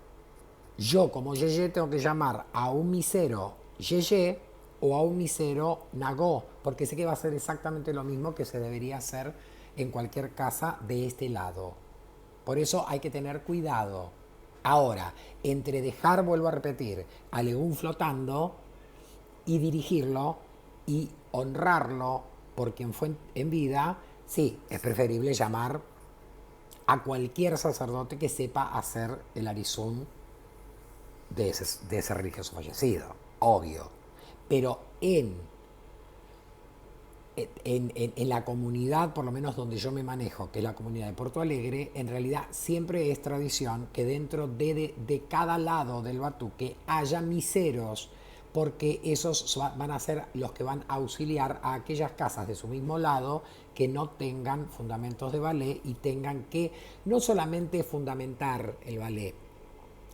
Yo como Yeye tengo que llamar a un misero Yeye o a un misero Nagó, porque sé que va a ser exactamente lo mismo que se debería hacer en cualquier casa de este lado. Por eso hay que tener cuidado. Ahora, entre dejar, vuelvo a repetir, al Egún flotando y dirigirlo y honrarlo por quien fue en vida, sí, es preferible llamar a cualquier sacerdote que sepa hacer el Arizún de ese religioso fallecido, obvio. Pero en la comunidad, por lo menos donde yo me manejo, que es la comunidad de Porto Alegre, en realidad siempre es tradición que dentro de cada lado del Batuque haya miseros, porque esos van a ser los que van a auxiliar a aquellas casas de su mismo lado que no tengan fundamentos de ballet y tengan que no solamente fundamentar el ballet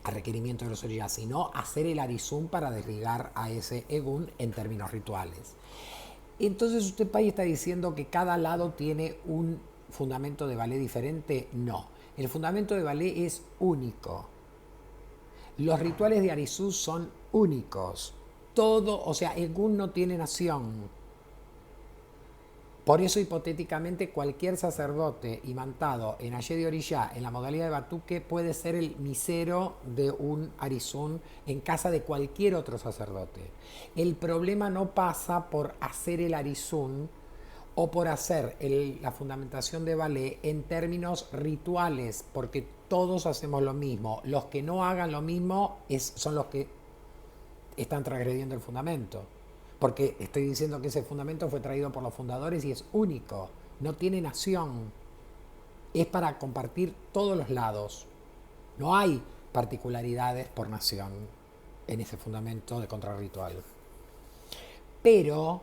a requerimiento de los orillas, sino hacer el Arizún para desligar a ese Egún en términos rituales. Entonces usted, Pai, está diciendo que cada lado tiene un fundamento de ballet diferente. No, el fundamento de ballet es único. Los rituales de Arizú son únicos. Todo, o sea, Egún no tiene nación. Por eso, hipotéticamente, cualquier sacerdote imantado en Ayé de Orillá, en la modalidad de Batuque, puede ser el misero de un Arizún en casa de cualquier otro sacerdote. El problema no pasa por hacer el Arizún o por hacer la fundamentación de ballet en términos rituales, porque todos hacemos lo mismo. Los que no hagan lo mismo son los que están transgrediendo el fundamento. Porque estoy diciendo que ese fundamento fue traído por los fundadores y es único, no tiene nación, es para compartir todos los lados. No hay particularidades por nación en ese fundamento de contrarritual. Pero,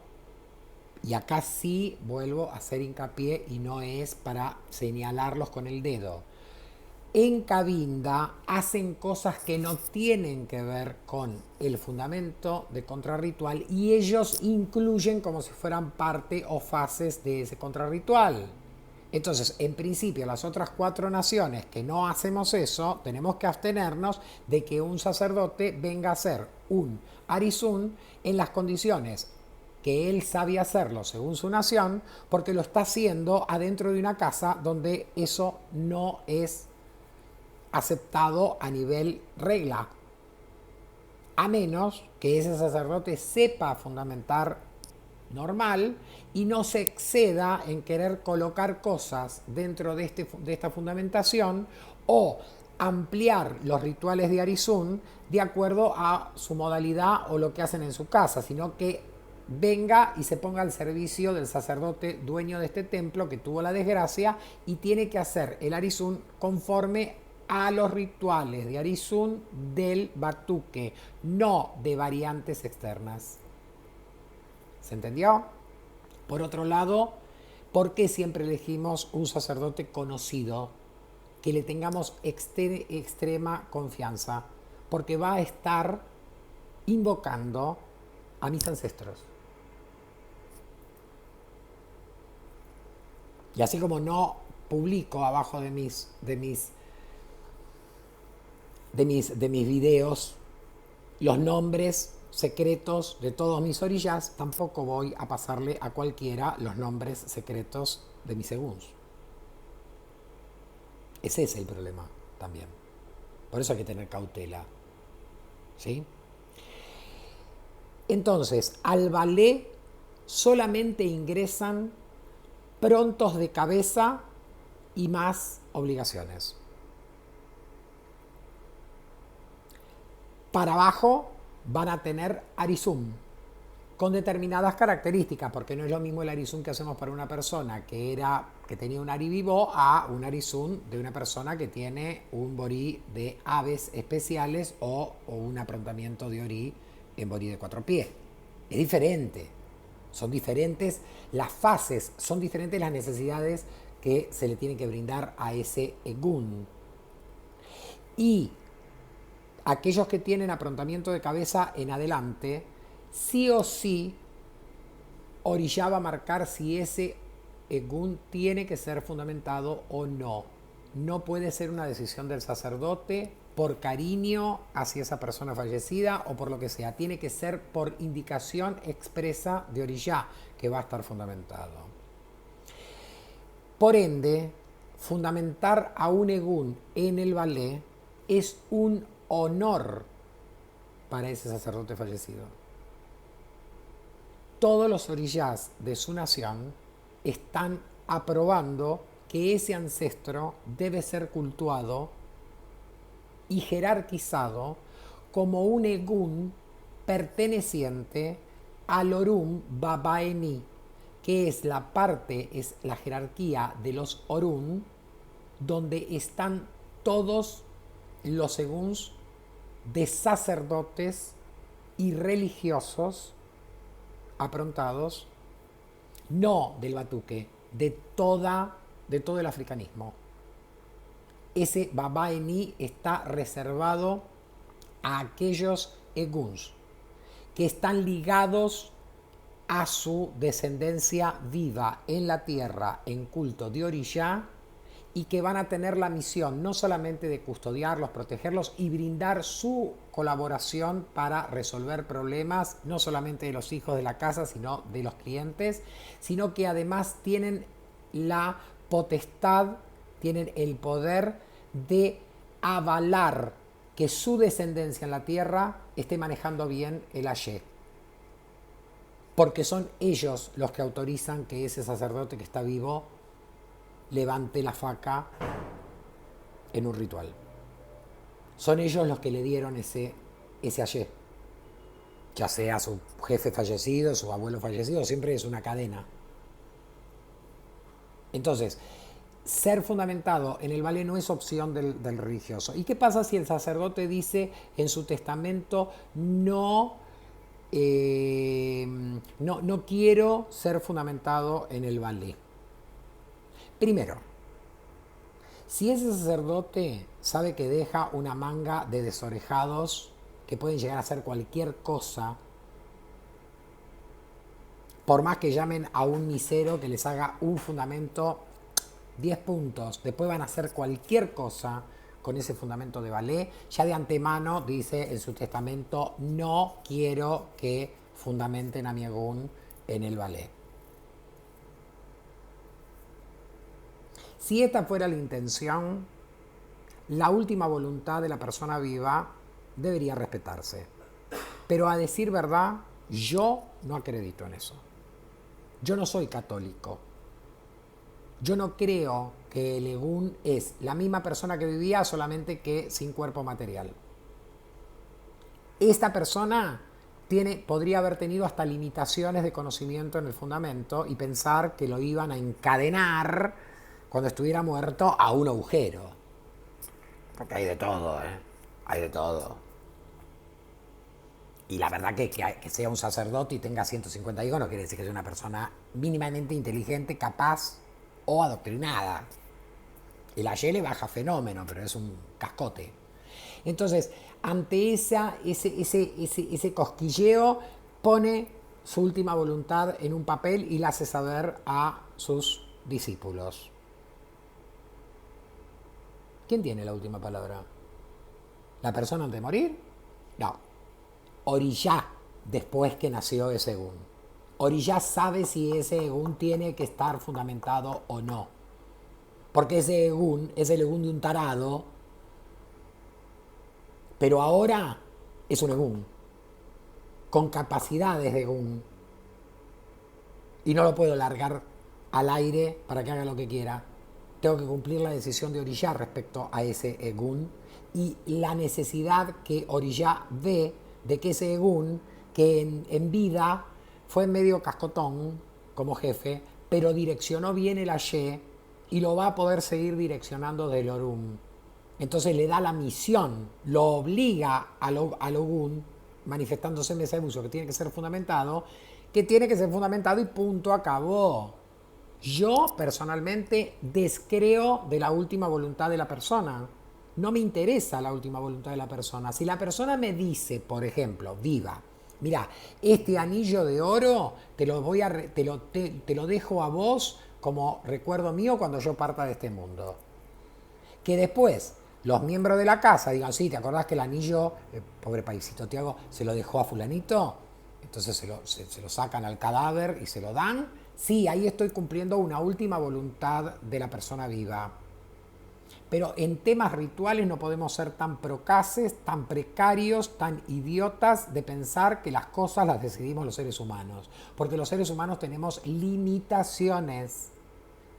y acá sí vuelvo a hacer hincapié y no es para señalarlos con el dedo, en Cabinda hacen cosas que no tienen que ver con el fundamento de contrarritual y ellos incluyen como si fueran parte o fases de ese contrarritual. Entonces, en principio, las otras 4 naciones que no hacemos eso, tenemos que abstenernos de que un sacerdote venga a hacer un Arizún en las condiciones que él sabe hacerlo según su nación, porque lo está haciendo adentro de una casa donde eso no es aceptado a nivel regla. a menos que ese sacerdote sepa fundamentar normal y no se exceda en querer colocar cosas dentro de esta fundamentación o ampliar los rituales de Arizún de acuerdo a su modalidad o lo que hacen en su casa, sino que venga y se ponga al servicio del sacerdote dueño de este templo que tuvo la desgracia y tiene que hacer el Arizún conforme a los rituales de Arizún del batuque, no de variantes externas. ¿Se entendió? Por otro lado, ¿por qué siempre elegimos un sacerdote conocido que le tengamos extrema confianza? Porque va a estar invocando a mis ancestros. Y así como no publico abajo de mis videos los nombres secretos de todos mis orillas, tampoco voy a pasarle a cualquiera los nombres secretos de mis seguns. Ese es el problema también. Por eso hay que tener cautela. ¿Sí? Entonces, al ballet solamente ingresan prontos de cabeza y más obligaciones. Para abajo van a tener Arizún con determinadas características, porque no es lo mismo el Arizún que hacemos para una persona que tenía un Ari vivo a un Arizún de una persona que tiene un borí de aves especiales o un aprontamiento de orí en borí de 4 pies. Es diferente. Son diferentes las fases, son diferentes las necesidades que se le tienen que brindar a ese egún. Y aquellos que tienen aprontamiento de cabeza en adelante, sí o sí, orilla va a marcar si ese egún tiene que ser fundamentado o no. No puede ser una decisión del sacerdote por cariño hacia esa persona fallecida o por lo que sea. Tiene que ser por indicación expresa de orilla que va a estar fundamentado. Por ende, fundamentar a un egún en el ballet es un honor para ese sacerdote fallecido. Todos los orillas de su nación están aprobando que ese ancestro debe ser cultuado y jerarquizado como un egún perteneciente al Orún Babaení, que es la jerarquía de los Orún, donde están todos los eguns de sacerdotes y religiosos aprontados, no del batuque, de todo el africanismo. Ese Babaení está reservado a aquellos eguns que están ligados a su descendencia viva en la tierra en culto de orilla y que van a tener la misión no solamente de custodiarlos, protegerlos y brindar su colaboración para resolver problemas, no solamente de los hijos de la casa, sino de los clientes, sino que además tienen la potestad, tienen el poder de avalar que su descendencia en la tierra esté manejando bien el Ayé. Porque son ellos los que autorizan que ese sacerdote que está vivo levante la faca en un ritual. Son ellos los que le dieron ese Ayé. Ya sea su jefe fallecido, su abuelo fallecido, siempre es una cadena. Entonces, ser fundamentado en el ballet no es opción del religioso. ¿Y qué pasa si el sacerdote dice en su testamento no quiero ser fundamentado en el ballet? Primero, si ese sacerdote sabe que deja una manga de desorejados que pueden llegar a hacer cualquier cosa, por más que llamen a un misero que les haga un fundamento 10 puntos, después van a hacer cualquier cosa con ese fundamento de ballet, ya de antemano dice en su testamento, no quiero que fundamenten a mi egún en el ballet. Si esta fuera la intención, la última voluntad de la persona viva debería respetarse. Pero a decir verdad, yo no acredito en eso. Yo no soy católico. Yo no creo que el Egún es la misma persona que vivía, solamente que sin cuerpo material. Esta persona podría haber tenido hasta limitaciones de conocimiento en el fundamento y pensar que lo iban a encadenar cuando estuviera muerto a un agujero. Porque hay de todo, ¿eh? Hay de todo. Y la verdad que sea un sacerdote y tenga 150 hijos no quiere decir que sea una persona mínimamente inteligente, capaz o adoctrinada. El ayer le baja fenómeno, pero es un cascote. Entonces, ante ese cosquilleo, pone su última voluntad en un papel y la hace saber a sus discípulos. ¿Quién tiene la última palabra? ¿La persona antes de morir? No. Oriyá, después que nació ese Egún. Oriyá sabe si ese Egún tiene que estar fundamentado o no. Porque ese Egún es el Egún de un tarado, pero ahora es un Egún, con capacidades de Egún. Y no lo puedo largar al aire para que haga lo que quiera. Tengo que cumplir la decisión de Oriyá respecto a ese Egún y la necesidad que Oriyá ve de que ese Egún, que en vida fue medio cascotón como jefe, pero direccionó bien el Ayé y lo va a poder seguir direccionando del Orum. Entonces le da la misión, lo obliga al Ogún, manifestándose en ese uso que tiene que ser fundamentado y punto, acabó. Yo personalmente descreo de la última voluntad de la persona. No me interesa la última voluntad de la persona. Si la persona me dice, por ejemplo, viva, mira, este anillo de oro te lo dejo a vos como recuerdo mío cuando yo parta de este mundo. Que después los miembros de la casa digan, sí, ¿te acordás que el anillo, pobre paisito Tiago, se lo dejó a fulanito? Entonces se lo sacan al cadáver y se lo dan. Sí, ahí estoy cumpliendo una última voluntad de la persona viva. Pero en temas rituales no podemos ser tan procaces, tan precarios, tan idiotas de pensar que las cosas las decidimos los seres humanos. Porque los seres humanos tenemos limitaciones.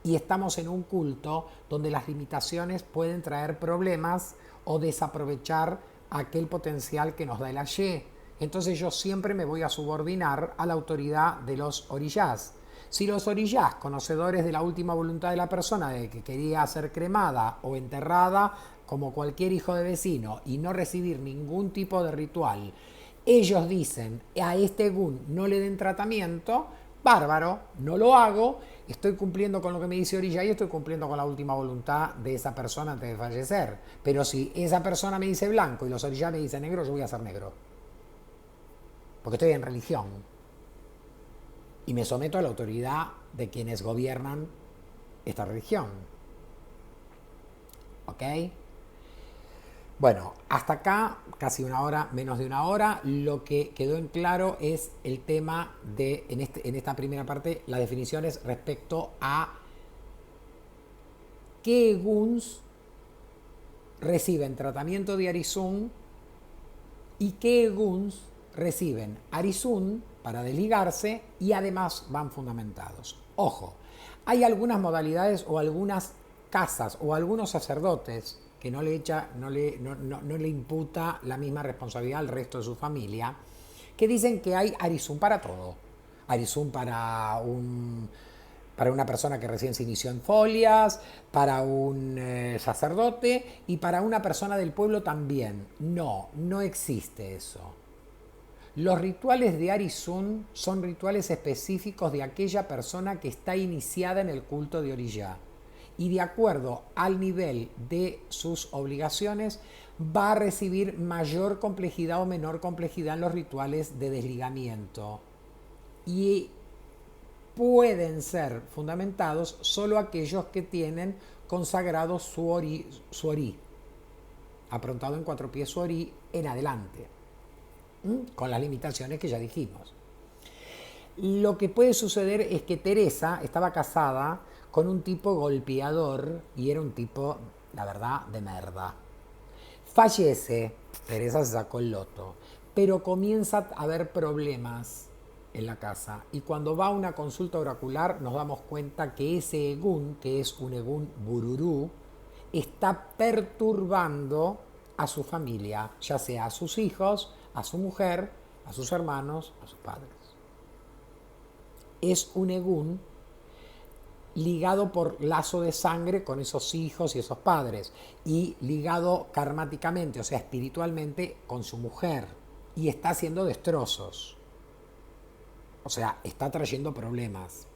Y estamos en un culto donde las limitaciones pueden traer problemas o desaprovechar aquel potencial que nos da el Ayé. Entonces yo siempre me voy a subordinar a la autoridad de los oriyás. Si los oriyás, conocedores de la última voluntad de la persona, de que quería ser cremada o enterrada como cualquier hijo de vecino y no recibir ningún tipo de ritual, ellos dicen a este Egún no le den tratamiento, bárbaro, no lo hago, estoy cumpliendo con lo que me dice Oriyá y estoy cumpliendo con la última voluntad de esa persona antes de fallecer. Pero si esa persona me dice blanco y los oriyá me dicen negro, yo voy a ser negro. Porque estoy en religión. Y me someto a la autoridad de quienes gobiernan esta religión. ¿Ok? Bueno, hasta acá, casi una hora, menos de una hora, lo que quedó en claro es el tema de, en esta primera parte, las definiciones respecto a qué eguns reciben tratamiento de Arizún y qué eguns reciben Arizún para desligarse y además van fundamentados. Ojo, hay algunas modalidades o algunas casas o algunos sacerdotes que no le imputa la misma responsabilidad al resto de su familia, que dicen que hay Arizún para todo. Arizún para una persona que recién se inició en folias, para un sacerdote y para una persona del pueblo también. No existe eso. Los rituales de Arizún son rituales específicos de aquella persona que está iniciada en el culto de Oriyá. Y de acuerdo al nivel de sus obligaciones, va a recibir mayor complejidad o menor complejidad en los rituales de desligamiento. Y pueden ser fundamentados solo aquellos que tienen consagrado su orí, aprontado en 4 pies su orí en adelante, con las limitaciones que ya dijimos. Lo que puede suceder es que Teresa estaba casada con un tipo golpeador y era un tipo, la verdad, de merda. Fallece, Teresa se sacó el loto, pero comienza a haber problemas en la casa. Y cuando va a una consulta oracular nos damos cuenta que ese egún, que es un egún bururú, está perturbando a su familia, ya sea a sus hijos, a su mujer, a sus hermanos, a sus padres. Es un egún ligado por lazo de sangre con esos hijos y esos padres, y ligado karmáticamente, o sea, espiritualmente, con su mujer, y está haciendo destrozos, o sea, está trayendo problemas.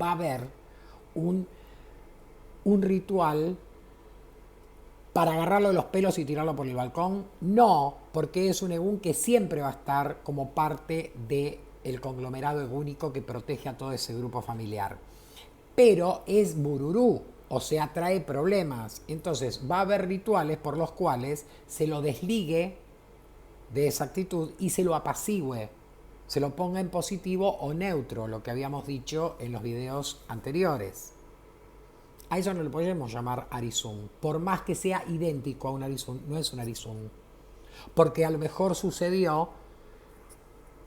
Va a haber un ritual para agarrarlo de los pelos y tirarlo por el balcón. No, porque es un egún que siempre va a estar como parte del conglomerado egúnico que protege a todo ese grupo familiar. Pero es bururú, o sea, trae problemas. Entonces va a haber rituales por los cuales se lo desligue de esa actitud y se lo apacigüe, se lo ponga en positivo o neutro, lo que habíamos dicho en los videos anteriores. A eso no le podemos llamar Arizún, por más que sea idéntico a un Arizún, no es un Arizún, porque a lo mejor sucedió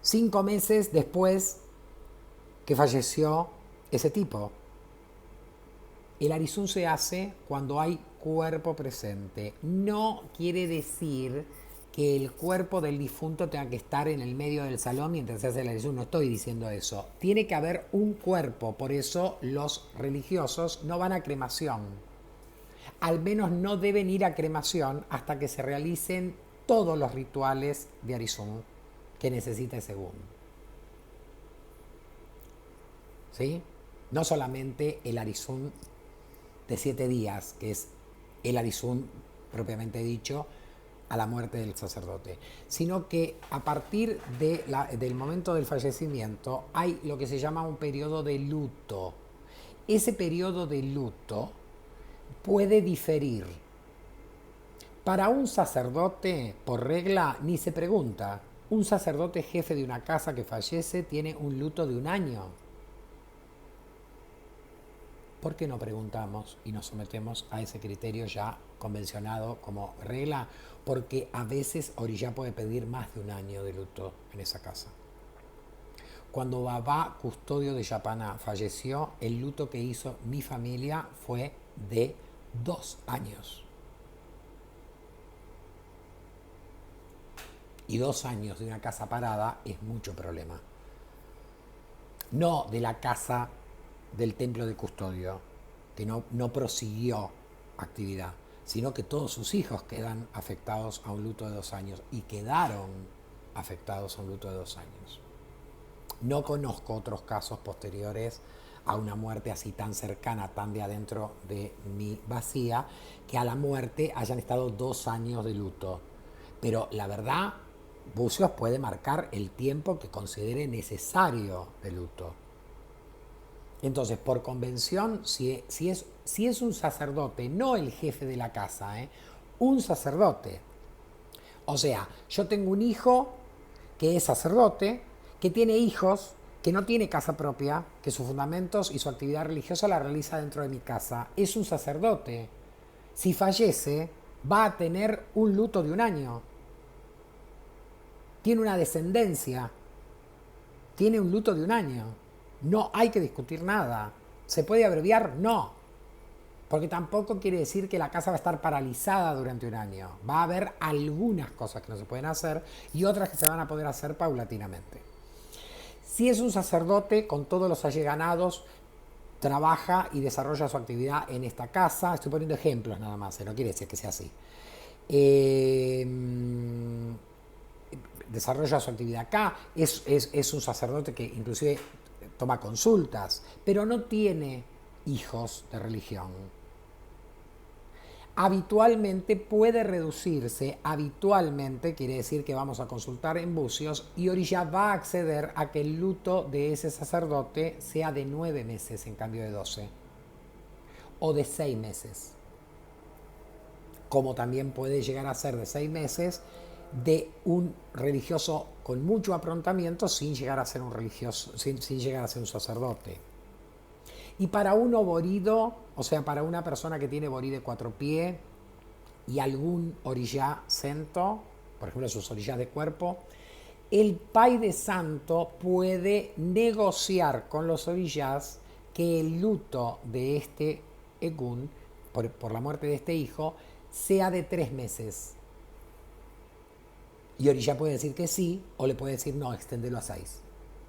5 meses después que falleció ese tipo. El Arizún se hace cuando hay cuerpo presente. No quiere decir que el cuerpo del difunto tenga que estar en el medio del salón mientras se hace el Arizún. No estoy diciendo eso. Tiene que haber un cuerpo. Por eso los religiosos no van a cremación. Al menos no deben ir a cremación hasta que se realicen todos los rituales de Arizún que necesita ese según. ¿Sí? No solamente el Arizún de 7 días, que es el Arizún propiamente dicho, a la muerte del sacerdote, sino que a partir del momento del fallecimiento hay lo que se llama un periodo de luto. Ese periodo de luto puede diferir. Para un sacerdote, por regla, ni se pregunta. Un sacerdote jefe de una casa que fallece tiene un luto de 1 año. ¿Por qué no preguntamos y nos sometemos a ese criterio ya convencionado como regla? Porque a veces Oriyá puede pedir más de 1 año de luto en esa casa. Cuando Babá, custodio de Yapaná, falleció, el luto que hizo mi familia fue de 2 años. Y 2 años de una casa parada es mucho problema. No de la casa del templo de custodio, que no prosiguió actividad, sino que todos sus hijos quedan afectados a un luto de 2 años y quedaron afectados a un luto de 2 años. No conozco otros casos posteriores a una muerte así tan cercana, tan de adentro de mi vacía, que a la muerte hayan estado 2 años de luto. Pero la verdad, Bucios puede marcar el tiempo que considere necesario de luto. Entonces, por convención, si es un sacerdote, no el jefe de la casa, un sacerdote. O sea, yo tengo un hijo que es sacerdote, que tiene hijos, que no tiene casa propia, que sus fundamentos y su actividad religiosa la realiza dentro de mi casa. Es un sacerdote. Si fallece, va a tener un luto de 1 año. Tiene una descendencia. Tiene un luto de 1 año. No hay que discutir nada. ¿Se puede abreviar? No. Porque tampoco quiere decir que la casa va a estar paralizada durante 1 año. Va a haber algunas cosas que no se pueden hacer y otras que se van a poder hacer paulatinamente. Si es un sacerdote con todos los alleganados, trabaja y desarrolla su actividad en esta casa. Estoy poniendo ejemplos nada más, no quiere decir que sea así. Desarrolla su actividad acá. Es un sacerdote que inclusive toma consultas, pero no tiene hijos de religión. Habitualmente puede reducirse, habitualmente quiere decir que vamos a consultar en Bucios y Oriyá va a acceder a que el luto de ese sacerdote sea de 9 meses en cambio de 12 o de 6 meses, como también puede llegar a ser de 6 meses de un religioso con mucho aprontamiento sin llegar a ser un religioso, sin llegar a ser un sacerdote. Y para un oborido, o sea, para una persona que tiene borí de 4 pies y algún oriyá sento, por ejemplo sus orillas de cuerpo, el pai de santo puede negociar con los orillas que el luto de este Egun, por la muerte de este hijo, sea de 3 meses. Y Orilla puede decir que sí, o le puede decir no, exténdelo a 6.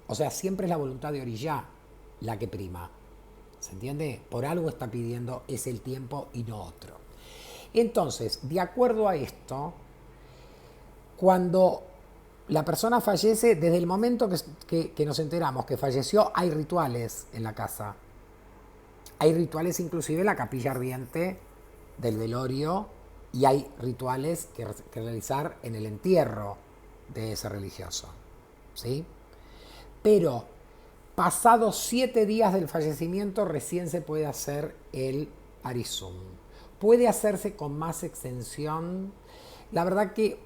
O sea, siempre es la voluntad de Orilla la que prima. ¿Se entiende? Por algo está pidiendo es el tiempo y no otro. Entonces, de acuerdo a esto, cuando la persona fallece, desde el momento que nos enteramos que falleció, hay rituales en la casa. Hay rituales inclusive en la capilla ardiente del velorio y hay rituales que realizar en el entierro de ese religioso. ¿Sí? Pero pasados 7 días del fallecimiento recién se puede hacer el arizum. Puede hacerse con más extensión. La verdad que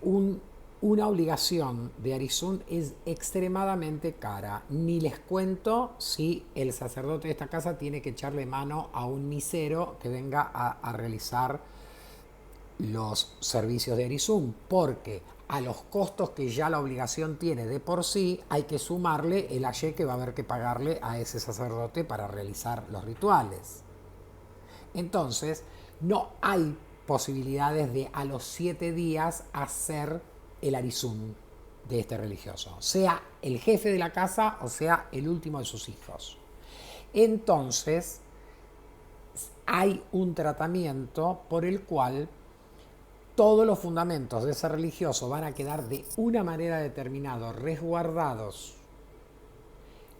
una obligación de arizum es extremadamente cara. Ni les cuento si el sacerdote de esta casa tiene que echarle mano a un misero que venga a realizar los servicios de arizum, porque a los costos que ya la obligación tiene de por sí, hay que sumarle el ayé que va a haber que pagarle a ese sacerdote para realizar los rituales. Entonces, no hay posibilidades de a los 7 días hacer el arizum de este religioso, sea el jefe de la casa o sea el último de sus hijos. Entonces, hay un tratamiento por el cual todos los fundamentos de ese religioso van a quedar de una manera determinada resguardados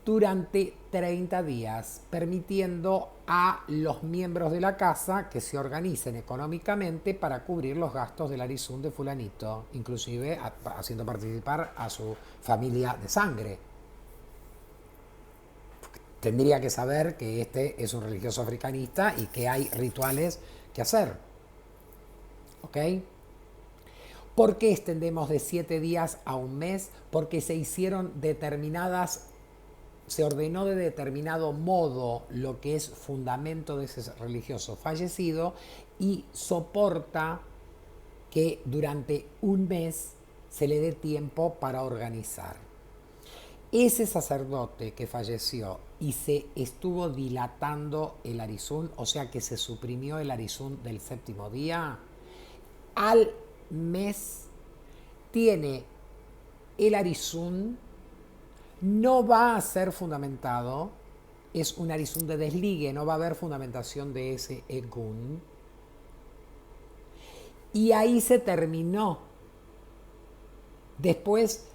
durante 30 días, permitiendo a los miembros de la casa que se organicen económicamente para cubrir los gastos del arizum de fulanito, inclusive haciendo participar a su familia de sangre. Tendría que saber que este es un religioso africanista y que hay rituales que hacer. ¿Ok? ¿Por qué extendemos de 7 días a un mes? Porque se ordenó de determinado modo lo que es fundamento de ese religioso fallecido y soporta que durante un mes se le dé tiempo para organizar. Ese sacerdote que falleció y se estuvo dilatando el arizum, o sea que se suprimió el arizum del 7º día, al mes tiene el arizum, no va a ser fundamentado, es un arizum de desligue, no va a haber fundamentación de ese egun. Y ahí se terminó. Después,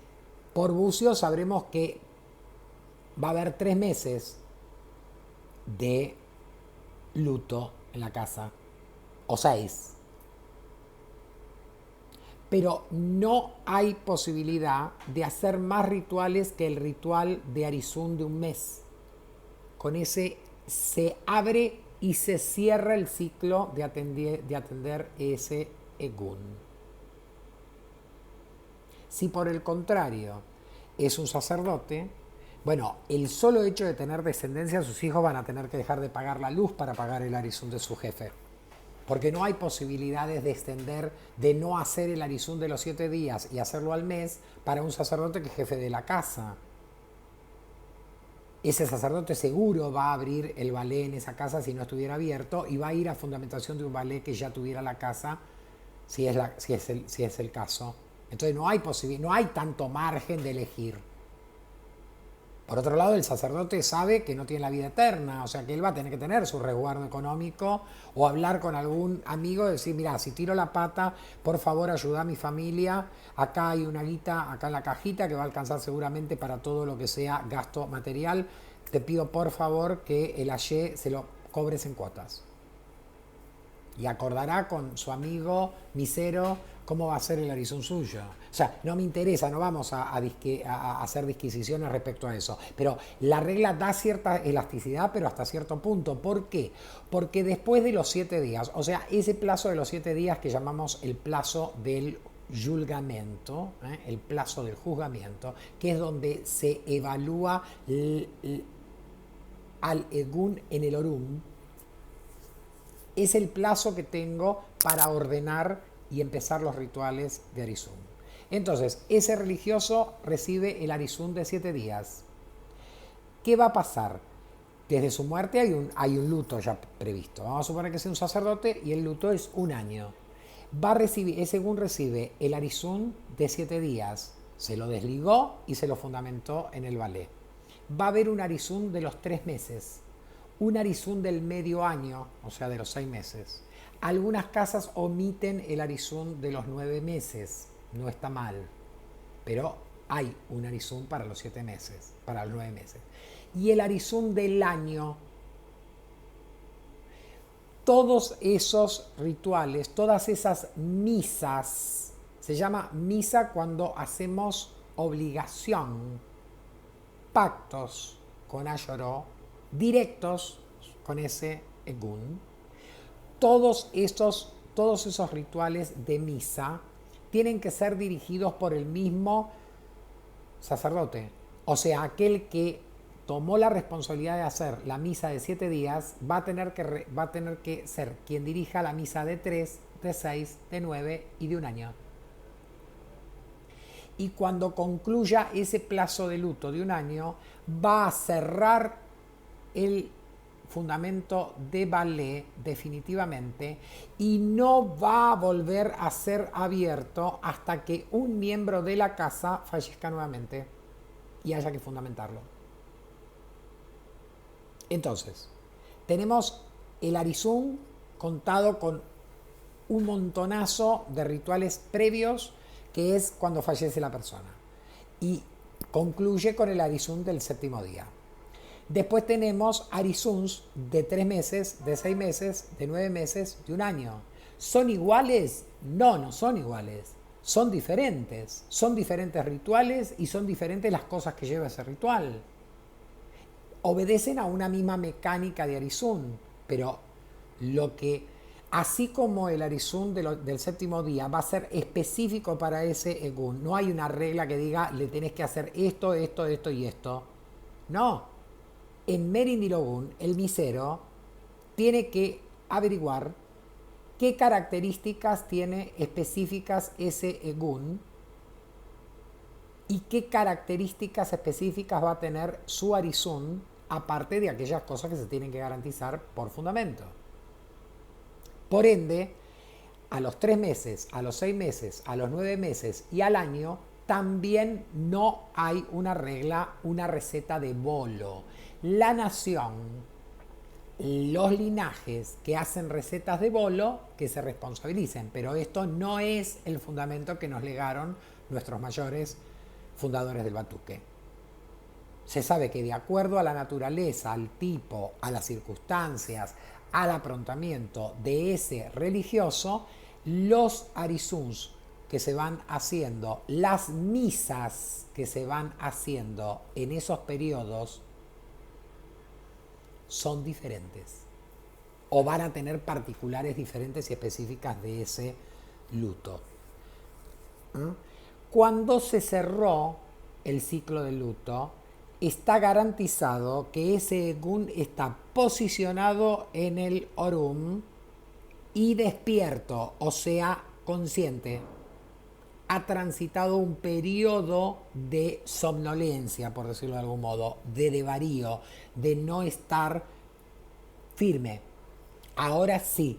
por bucio, sabremos que va a haber 3 meses de luto en la casa, o 6. Pero no hay posibilidad de hacer más rituales que el ritual de arizum de un mes. Con ese se abre y se cierra el ciclo de atender ese egun. Si por el contrario es un sacerdote, bueno, el solo hecho de tener descendencia, sus hijos van a tener que dejar de pagar la luz para pagar el arizum de su jefe. Porque no hay posibilidades de extender, de no hacer el arizum de los 7 días y hacerlo al mes para un sacerdote que es jefe de la casa. Ese sacerdote seguro va a abrir el ballet en esa casa si no estuviera abierto y va a ir a fundamentación de un ballet que ya tuviera la casa, si es el caso. Entonces no hay tanto margen de elegir. Por otro lado, el sacerdote sabe que no tiene la vida eterna, o sea que él va a tener que tener su resguardo económico o hablar con algún amigo y decir, mira, si tiro la pata, por favor ayuda a mi familia, acá hay una guita, acá en la cajita que va a alcanzar seguramente para todo lo que sea gasto material, te pido por favor que el ayé se lo cobres en cuotas. Y acordará con su amigo misero cómo va a ser el arizum suyo. O sea, no me interesa, no vamos a hacer disquisiciones respecto a eso. Pero la regla da cierta elasticidad, pero hasta cierto punto. ¿Por qué? Porque después de los 7 días, o sea, ese plazo de los 7 días que llamamos el plazo del julgamento, el plazo del juzgamiento, que es donde se evalúa al egun en el orum, es el plazo que tengo para ordenar y empezar los rituales de arizum. Entonces, ese religioso recibe el arizún de 7 días. ¿Qué va a pasar? Desde su muerte hay un luto ya previsto. Vamos a suponer que sea un sacerdote y el luto es un año. Va a recibir, ese según recibe el arizún de 7 días. Se lo desligó y se lo fundamentó en el ballet. Va a haber un arizún de los 3 meses. Un arizún del medio año, o sea, de los 6 meses. Algunas casas omiten el arizún de los 9 meses. No está mal. Pero hay un arizún para los 7 meses, para los 9 meses. Y el arizún del año. Todos esos rituales, todas esas misas, se llama misa cuando hacemos obligación, pactos con Ayoró, directos con ese Egún. Todos esos rituales de misa tienen que ser dirigidos por el mismo sacerdote. O sea, aquel que tomó la responsabilidad de hacer la misa de 7 días va a tener que ser quien dirija la misa de 3, de 6, de 9 y de un año. Y cuando concluya ese plazo de luto de un año, va a cerrar el fundamento de ballet definitivamente y no va a volver a ser abierto hasta que un miembro de la casa fallezca nuevamente y haya que fundamentarlo. Entonces, tenemos el arizún contado con un montonazo de rituales previos, que es cuando fallece la persona. Y concluye con el arizún del 7º día. Después tenemos arizuns de 3 meses, de 6 meses, de 9 meses, de un año. ¿Son iguales? No, no son iguales. Son diferentes. Son diferentes rituales y son diferentes las cosas que lleva ese ritual. Obedecen a una misma mecánica de arizún, pero lo que, así como el arizún del 7º día va a ser específico para ese egún, no hay una regla que diga le tenés que hacer esto, esto, esto y esto. No. En Merindirogun, el misero tiene que averiguar qué características tiene específicas ese egún y qué características específicas va a tener su arizún, aparte de aquellas cosas que se tienen que garantizar por fundamento. Por ende, a los 3 meses, a los 6 meses, a los 9 meses y al año, también no hay una regla, una receta de bolo. La nación, los linajes que hacen recetas de bolo, que se responsabilicen, pero esto no es el fundamento que nos legaron nuestros mayores fundadores del batuque. Se sabe que de acuerdo a la naturaleza, al tipo, a las circunstancias, al aprontamiento de ese religioso, los arizuns que se van haciendo, las misas que se van haciendo en esos periodos son diferentes o van a tener particulares diferentes y específicas de ese luto. Cuando se cerró el ciclo de luto, está garantizado que ese egún está posicionado en el orum y despierto, o sea, consciente. Ha transitado un periodo de somnolencia, por decirlo de algún modo, de devarío, de no estar firme. Ahora sí.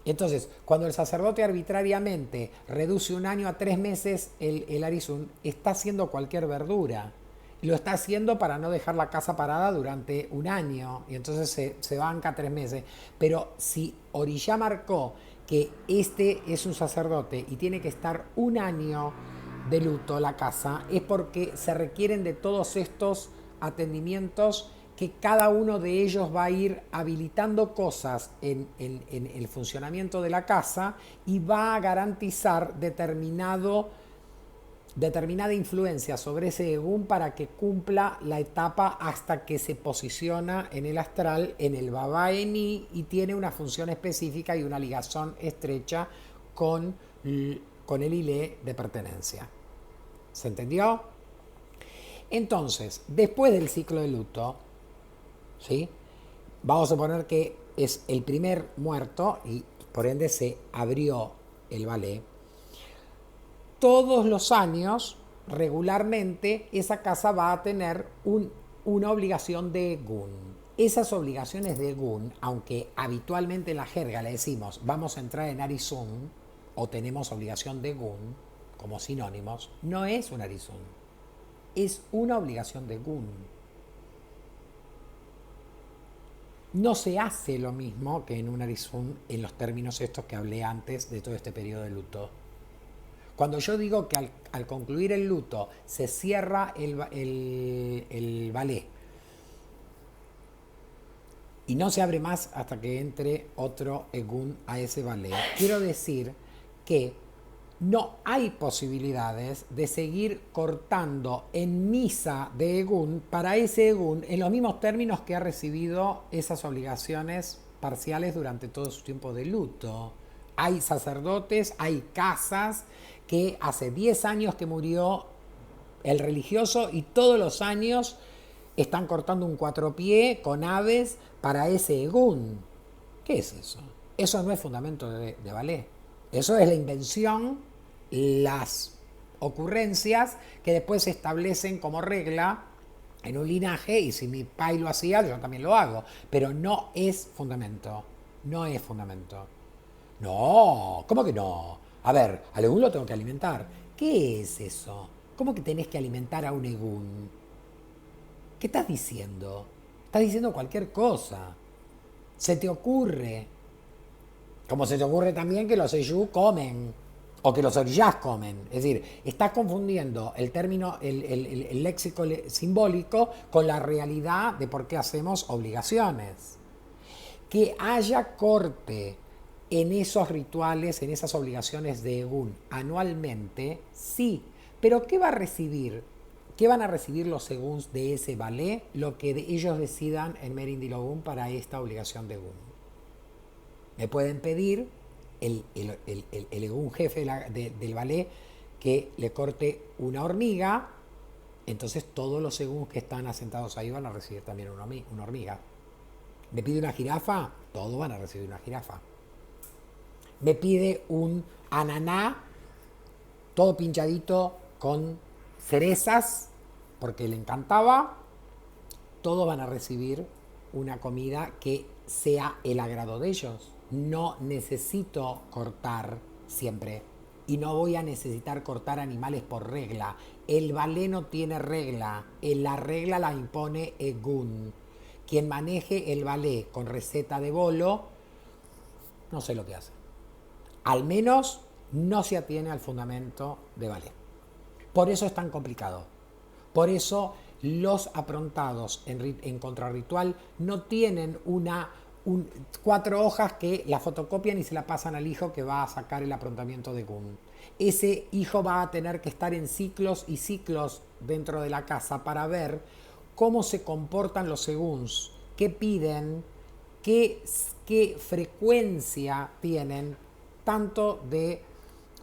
Entonces, cuando el sacerdote arbitrariamente reduce un año a 3 meses el arizún, está haciendo cualquier verdura. Lo está haciendo para no dejar la casa parada durante un año y entonces se banca 3 meses. Pero si Orillá marcó que este es un sacerdote y tiene que estar un año de luto la casa, es porque se requieren de todos estos atendimientos que cada uno de ellos va a ir habilitando cosas en el funcionamiento de la casa y va a garantizar determinada influencia sobre ese egún para que cumpla la etapa hasta que se posiciona en el astral, en el Baba Eni, y tiene una función específica y una ligación estrecha con el Ilé de pertenencia. ¿Se entendió? Entonces, después del ciclo de luto, ¿sí? Vamos a suponer que es el primer muerto y por ende se abrió el ballet. todos los años, regularmente, esa casa va a tener una obligación de egun. Esas obligaciones de egun, aunque habitualmente en la jerga le decimos vamos a entrar en arizun o tenemos obligación de egun como sinónimos, no es un arizun, es una obligación de egun. No se hace lo mismo que en un arizun en los términos estos que hablé antes de todo este periodo de luto. Cuando yo digo que al concluir el luto se cierra el balé y no se abre más hasta que entre otro egun a ese balé, quiero decir que no hay posibilidades de seguir cortando en misa de egun para ese egun en los mismos términos que ha recibido esas obligaciones parciales durante todo su tiempo de luto. Hay sacerdotes, hay casas que hace 10 años que murió el religioso y todos los años están cortando un cuatropié con aves para ese egún. ¿Qué es eso? Eso no es fundamento de ballet. Eso es la invención, las ocurrencias que después se establecen como regla en un linaje, y si mi pai lo hacía, yo también lo hago. Pero no es fundamento. No es fundamento. No, ¿cómo que no? A ver, al egún lo tengo que alimentar. ¿Qué es eso? ¿Cómo que tenés que alimentar a un egún? ¿Qué estás diciendo? Estás diciendo cualquier cosa. Se te ocurre. Como se te ocurre también que los eyú comen. O que los orillás comen. Es decir, estás confundiendo el término, el léxico simbólico con la realidad de por qué hacemos obligaciones. Que haya corte en esos rituales, en esas obligaciones de egún anualmente, sí. Pero ¿qué va a recibir? ¿Qué van a recibir los eguns de ese balé? Lo que ellos decidan en Merindilogún para esta obligación de egún. Me pueden pedir el egún jefe del balé que le corte una hormiga, entonces todos los eguns que están asentados ahí van a recibir también una hormiga. Me pide una jirafa, todos van a recibir una jirafa. Me pide un ananá, todo pinchadito con cerezas, porque le encantaba, todos van a recibir una comida que sea el agrado de ellos. No necesito cortar siempre y no voy a necesitar cortar animales por regla. El balé no tiene regla, la regla la impone egún. Quien maneje el balé con receta de bolo, no sé lo que hace. Al menos no se atiene al fundamento de ballet. Por eso es tan complicado. Por eso los aprontados en contrarritual no tienen 4 hojas que la fotocopian y se la pasan al hijo que va a sacar el aprontamiento de egún. Ese hijo va a tener que estar en ciclos y ciclos dentro de la casa para ver cómo se comportan los eguns, qué piden, qué frecuencia tienen, tanto de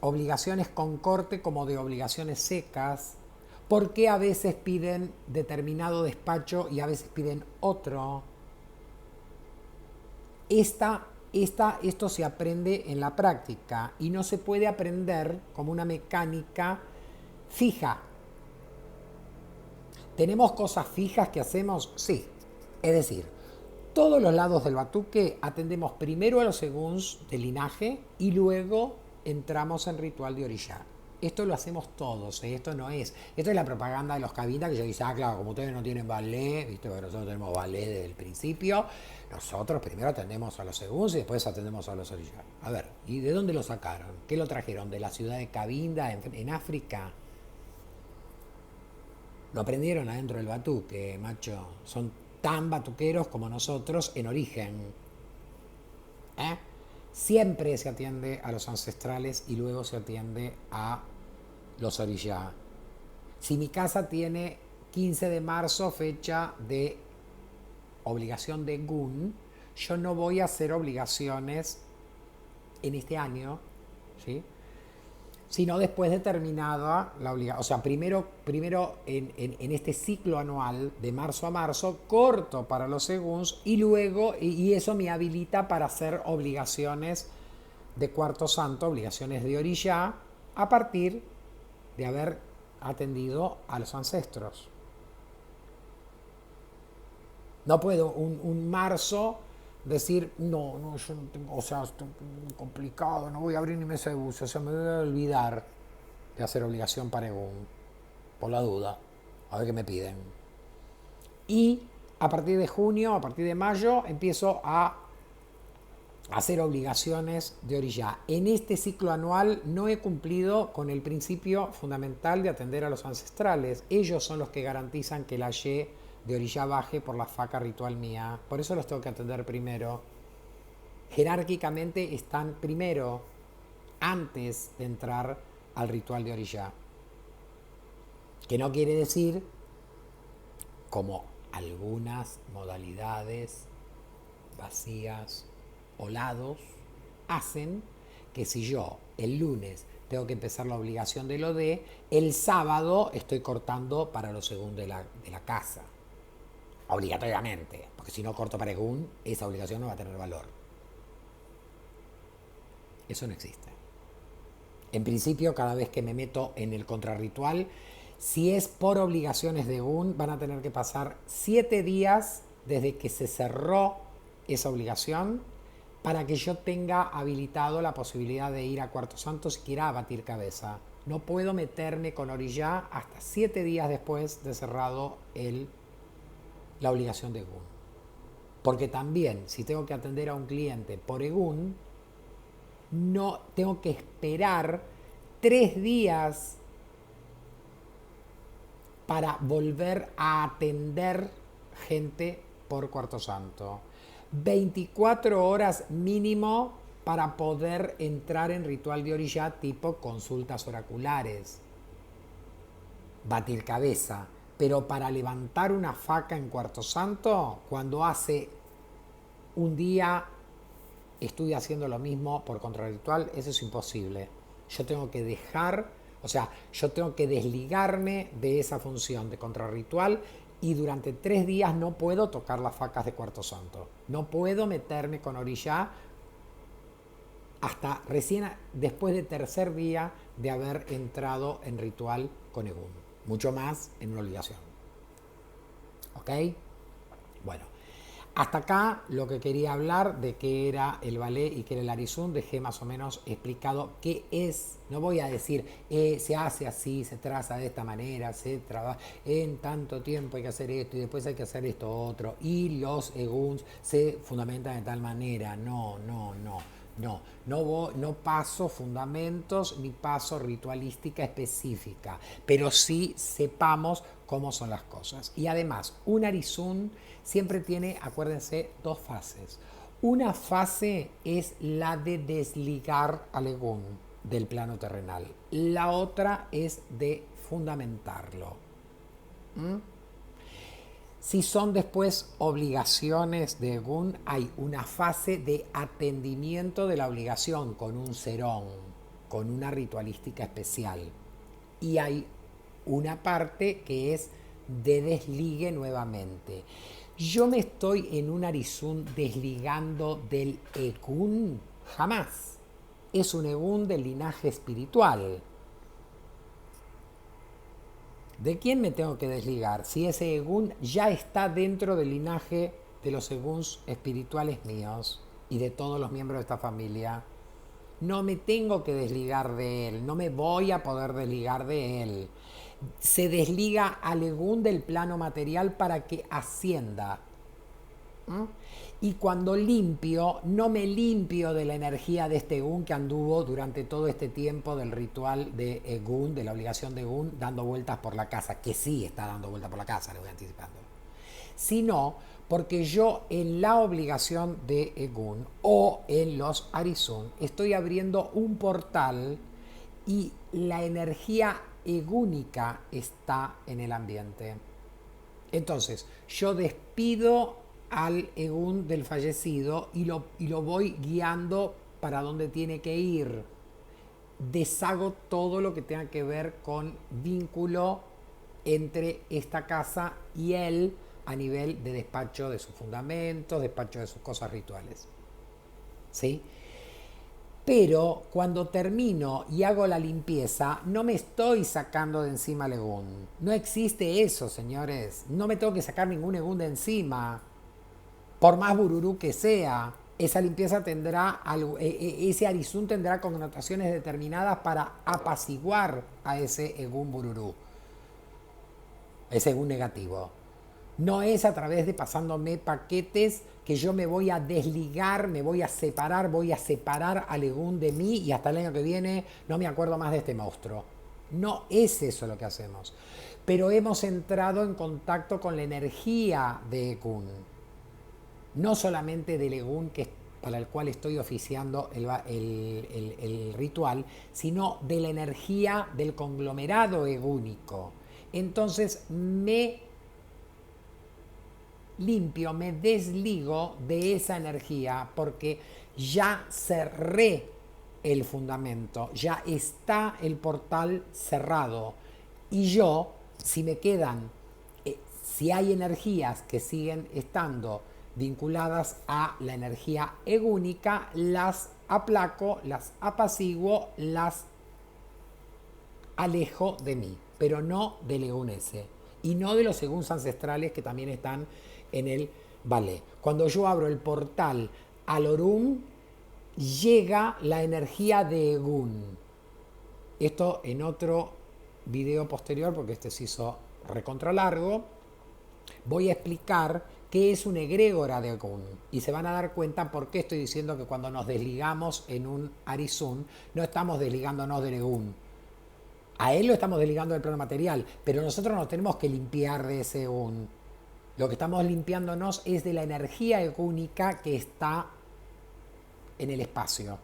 obligaciones con corte como de obligaciones secas, por qué a veces piden determinado despacho y a veces piden otro. Esto se aprende en la práctica y no se puede aprender como una mecánica fija. ¿Tenemos cosas fijas que hacemos? Sí. Es decir, todos los lados del batuque atendemos primero a los eguns de linaje y luego entramos en ritual de orilla. Esto lo hacemos todos, esto es la propaganda de los cabindas que yo dice, claro, como ustedes no tienen ballet, ¿viste? Porque nosotros tenemos ballet desde el principio, nosotros primero atendemos a los eguns y después atendemos a los orillas. A ver, ¿y de dónde lo sacaron? ¿Qué lo trajeron? ¿De la ciudad de Cabinda en África? Lo aprendieron adentro del batuque, macho. Son tan batuqueros como nosotros en origen. Siempre se atiende a los ancestrales y luego se atiende a los orillá. Si mi casa tiene 15 de marzo, fecha de obligación de egun, yo no voy a hacer obligaciones en este año, ¿sí? Sino después de terminada la obligación. O sea, primero en este ciclo anual de marzo a marzo, corto para los eguns y luego, y eso me habilita para hacer obligaciones de Cuarto Santo, obligaciones de orilla, a partir de haber atendido a los ancestros. No puedo un marzo decir, no, yo no tengo, o sea, esto es complicado, no voy a abrir ni mesa de buzo, o sea, me voy a olvidar de hacer obligación para EGUN, por la duda, a ver qué me piden. Y a partir de junio, a partir de mayo, empiezo a hacer obligaciones de orilla. En este ciclo anual no he cumplido con el principio fundamental de atender a los ancestrales. Ellos son los que garantizan que la Y de orilla baje por la faca ritual mía. Por eso los tengo que atender primero. Jerárquicamente están primero, antes de entrar al ritual de orilla. Que no quiere decir, como algunas modalidades vacías o lados hacen, que si yo el lunes tengo que empezar la obligación de lo de, el sábado estoy cortando para lo segundo de la casa. Obligatoriamente, porque si no corto para EGUN, esa obligación no va a tener valor. Eso no existe. En principio, cada vez que me meto en el contrarritual, si es por obligaciones de EGUN, van a tener que pasar 7 días desde que se cerró esa obligación para que yo tenga habilitado la posibilidad de ir a Cuarto Santo si quiera a batir cabeza. No puedo meterme con orilla hasta 7 días después de cerrado la obligación de EGUN. Porque también, si tengo que atender a un cliente por EGUN, no tengo que esperar 3 días para volver a atender gente por Cuarto Santo. 24 horas mínimo para poder entrar en ritual de orilla tipo consultas oraculares, batir cabeza. Pero para levantar una faca en Cuarto Santo, cuando hace un día estoy haciendo lo mismo por contrarritual, eso es imposible. Yo tengo que dejar, o sea, yo tengo que desligarme de esa función de contrarritual y durante 3 días no puedo tocar las facas de Cuarto Santo. No puedo meterme con orilla hasta recién después del tercer día de haber entrado en ritual con EGUN. Mucho más en una obligación. ¿Ok? Bueno, hasta acá lo que quería hablar de qué era el ballet y qué era el Arizun. Dejé más o menos explicado qué es. No voy a decir se hace así, se traza de esta manera, se trabaja en tanto tiempo, hay que hacer esto y después hay que hacer esto otro. Y los EGUNs se fundamentan de tal manera. No paso fundamentos ni paso ritualística específica, pero sí sepamos cómo son las cosas. Y además, un Arizun siempre tiene, acuérdense, 2 fases. Una fase es la de desligar al EGUN del plano terrenal. La otra es de fundamentarlo. Si son después obligaciones de EGUN, hay una fase de atendimiento de la obligación con un serón, con una ritualística especial. Y hay una parte que es de desligue nuevamente. Yo me estoy en un Arizun desligando del EGUN, jamás. Es un EGUN del linaje espiritual. ¿De quién me tengo que desligar? Si ese EGUN ya está dentro del linaje de los EGUNs espirituales míos y de todos los miembros de esta familia, no me tengo que desligar de él, no me voy a poder desligar de él. Se desliga al EGUN del plano material para que ascienda. Y cuando limpio, no me limpio de la energía de este EGUN que anduvo durante todo este tiempo del ritual de EGUN, de la obligación de EGUN, dando vueltas por la casa, que sí está dando vueltas por la casa, le voy anticipando. Sino porque yo en la obligación de EGUN o en los Arizun estoy abriendo un portal y la energía egúnica está en el ambiente. Entonces, yo despido al EGUN del fallecido y lo voy guiando para donde tiene que ir. Deshago todo lo que tenga que ver con vínculo entre esta casa y él a nivel de despacho de sus fundamentos, despacho de sus cosas rituales. ¿Sí? Pero cuando termino y hago la limpieza, no me estoy sacando de encima el egún. No existe eso, señores. No me tengo que sacar ningún egún de encima. Por más bururú que sea, esa limpieza tendrá algo, ese arizún tendrá connotaciones determinadas para apaciguar a ese egún bururú, ese egún negativo. No es a través de pasándome paquetes que yo me voy a desligar, me voy a separar al egún de mí y hasta el año que viene no me acuerdo más de este monstruo. No es eso lo que hacemos. Pero hemos entrado en contacto con la energía de Egún. No solamente del Egún para el cual estoy oficiando el ritual, sino de la energía del conglomerado egúnico. Entonces me limpio, me desligo de esa energía porque ya cerré el fundamento, ya está el portal cerrado. Y yo, si me quedan, si hay energías que siguen estando vinculadas a la energía egúnica, las aplaco, las apaciguo, las alejo de mí, pero no del egún ese. Y no de los eguns ancestrales que también están en el ballet. Cuando yo abro el portal al Orún, llega la energía de Egún. Esto en otro video posterior, porque este se hizo recontra largo, voy a explicar qué es una egrégora de Egún. Y se van a dar cuenta por qué estoy diciendo que cuando nos desligamos en un Arizún, no estamos desligándonos del Egún. A él lo estamos desligando del plano material, pero nosotros nos tenemos que limpiar de ese Egún. Lo que estamos limpiándonos es de la energía egúnica que está en el espacio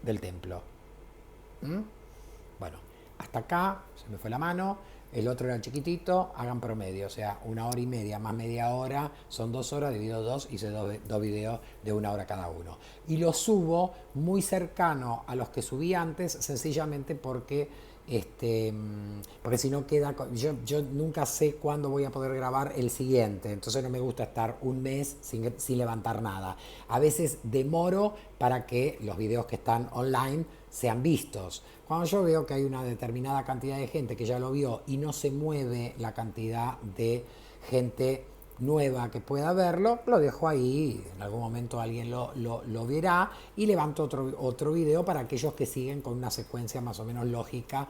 del templo. Bueno, hasta acá se me fue la mano. El otro era chiquitito, hagan promedio, o sea, 1 hora y media más media hora, son 2 horas, divido 2, hice dos videos de 1 hora cada uno. Y los subo muy cercano a los que subí antes, sencillamente porque si no queda, yo nunca sé cuándo voy a poder grabar el siguiente, entonces no me gusta estar un mes sin levantar nada. A veces demoro para que los videos que están online sean vistos. Cuando yo veo que hay una determinada cantidad de gente que ya lo vio y no se mueve la cantidad de gente nueva que pueda verlo, lo dejo ahí, en algún momento alguien lo verá y levanto otro video para aquellos que siguen con una secuencia más o menos lógica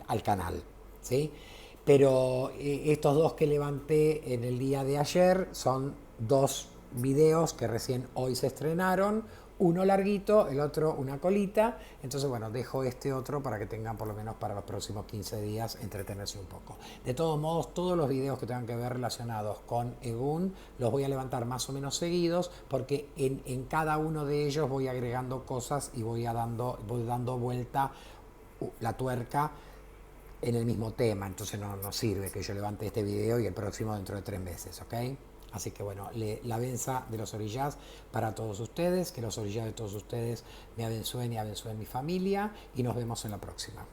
al canal, ¿sí? Pero estos dos que levanté en el día de ayer son 2 videos que recién hoy se estrenaron, uno larguito, el otro una colita. Entonces, bueno, dejo este otro para que tengan por lo menos para los próximos 15 días entretenerse un poco. De todos modos, todos los videos que tengan que ver relacionados con Egún los voy a levantar más o menos seguidos porque en cada uno de ellos voy agregando cosas y voy dando vuelta la tuerca en el mismo tema. Entonces no sirve que yo levante este video y el próximo dentro de 3 meses, ¿ok? Así que bueno, la benza de los orillas para todos ustedes, que los orillas de todos ustedes me abençúen y abençúen mi familia y nos vemos en la próxima.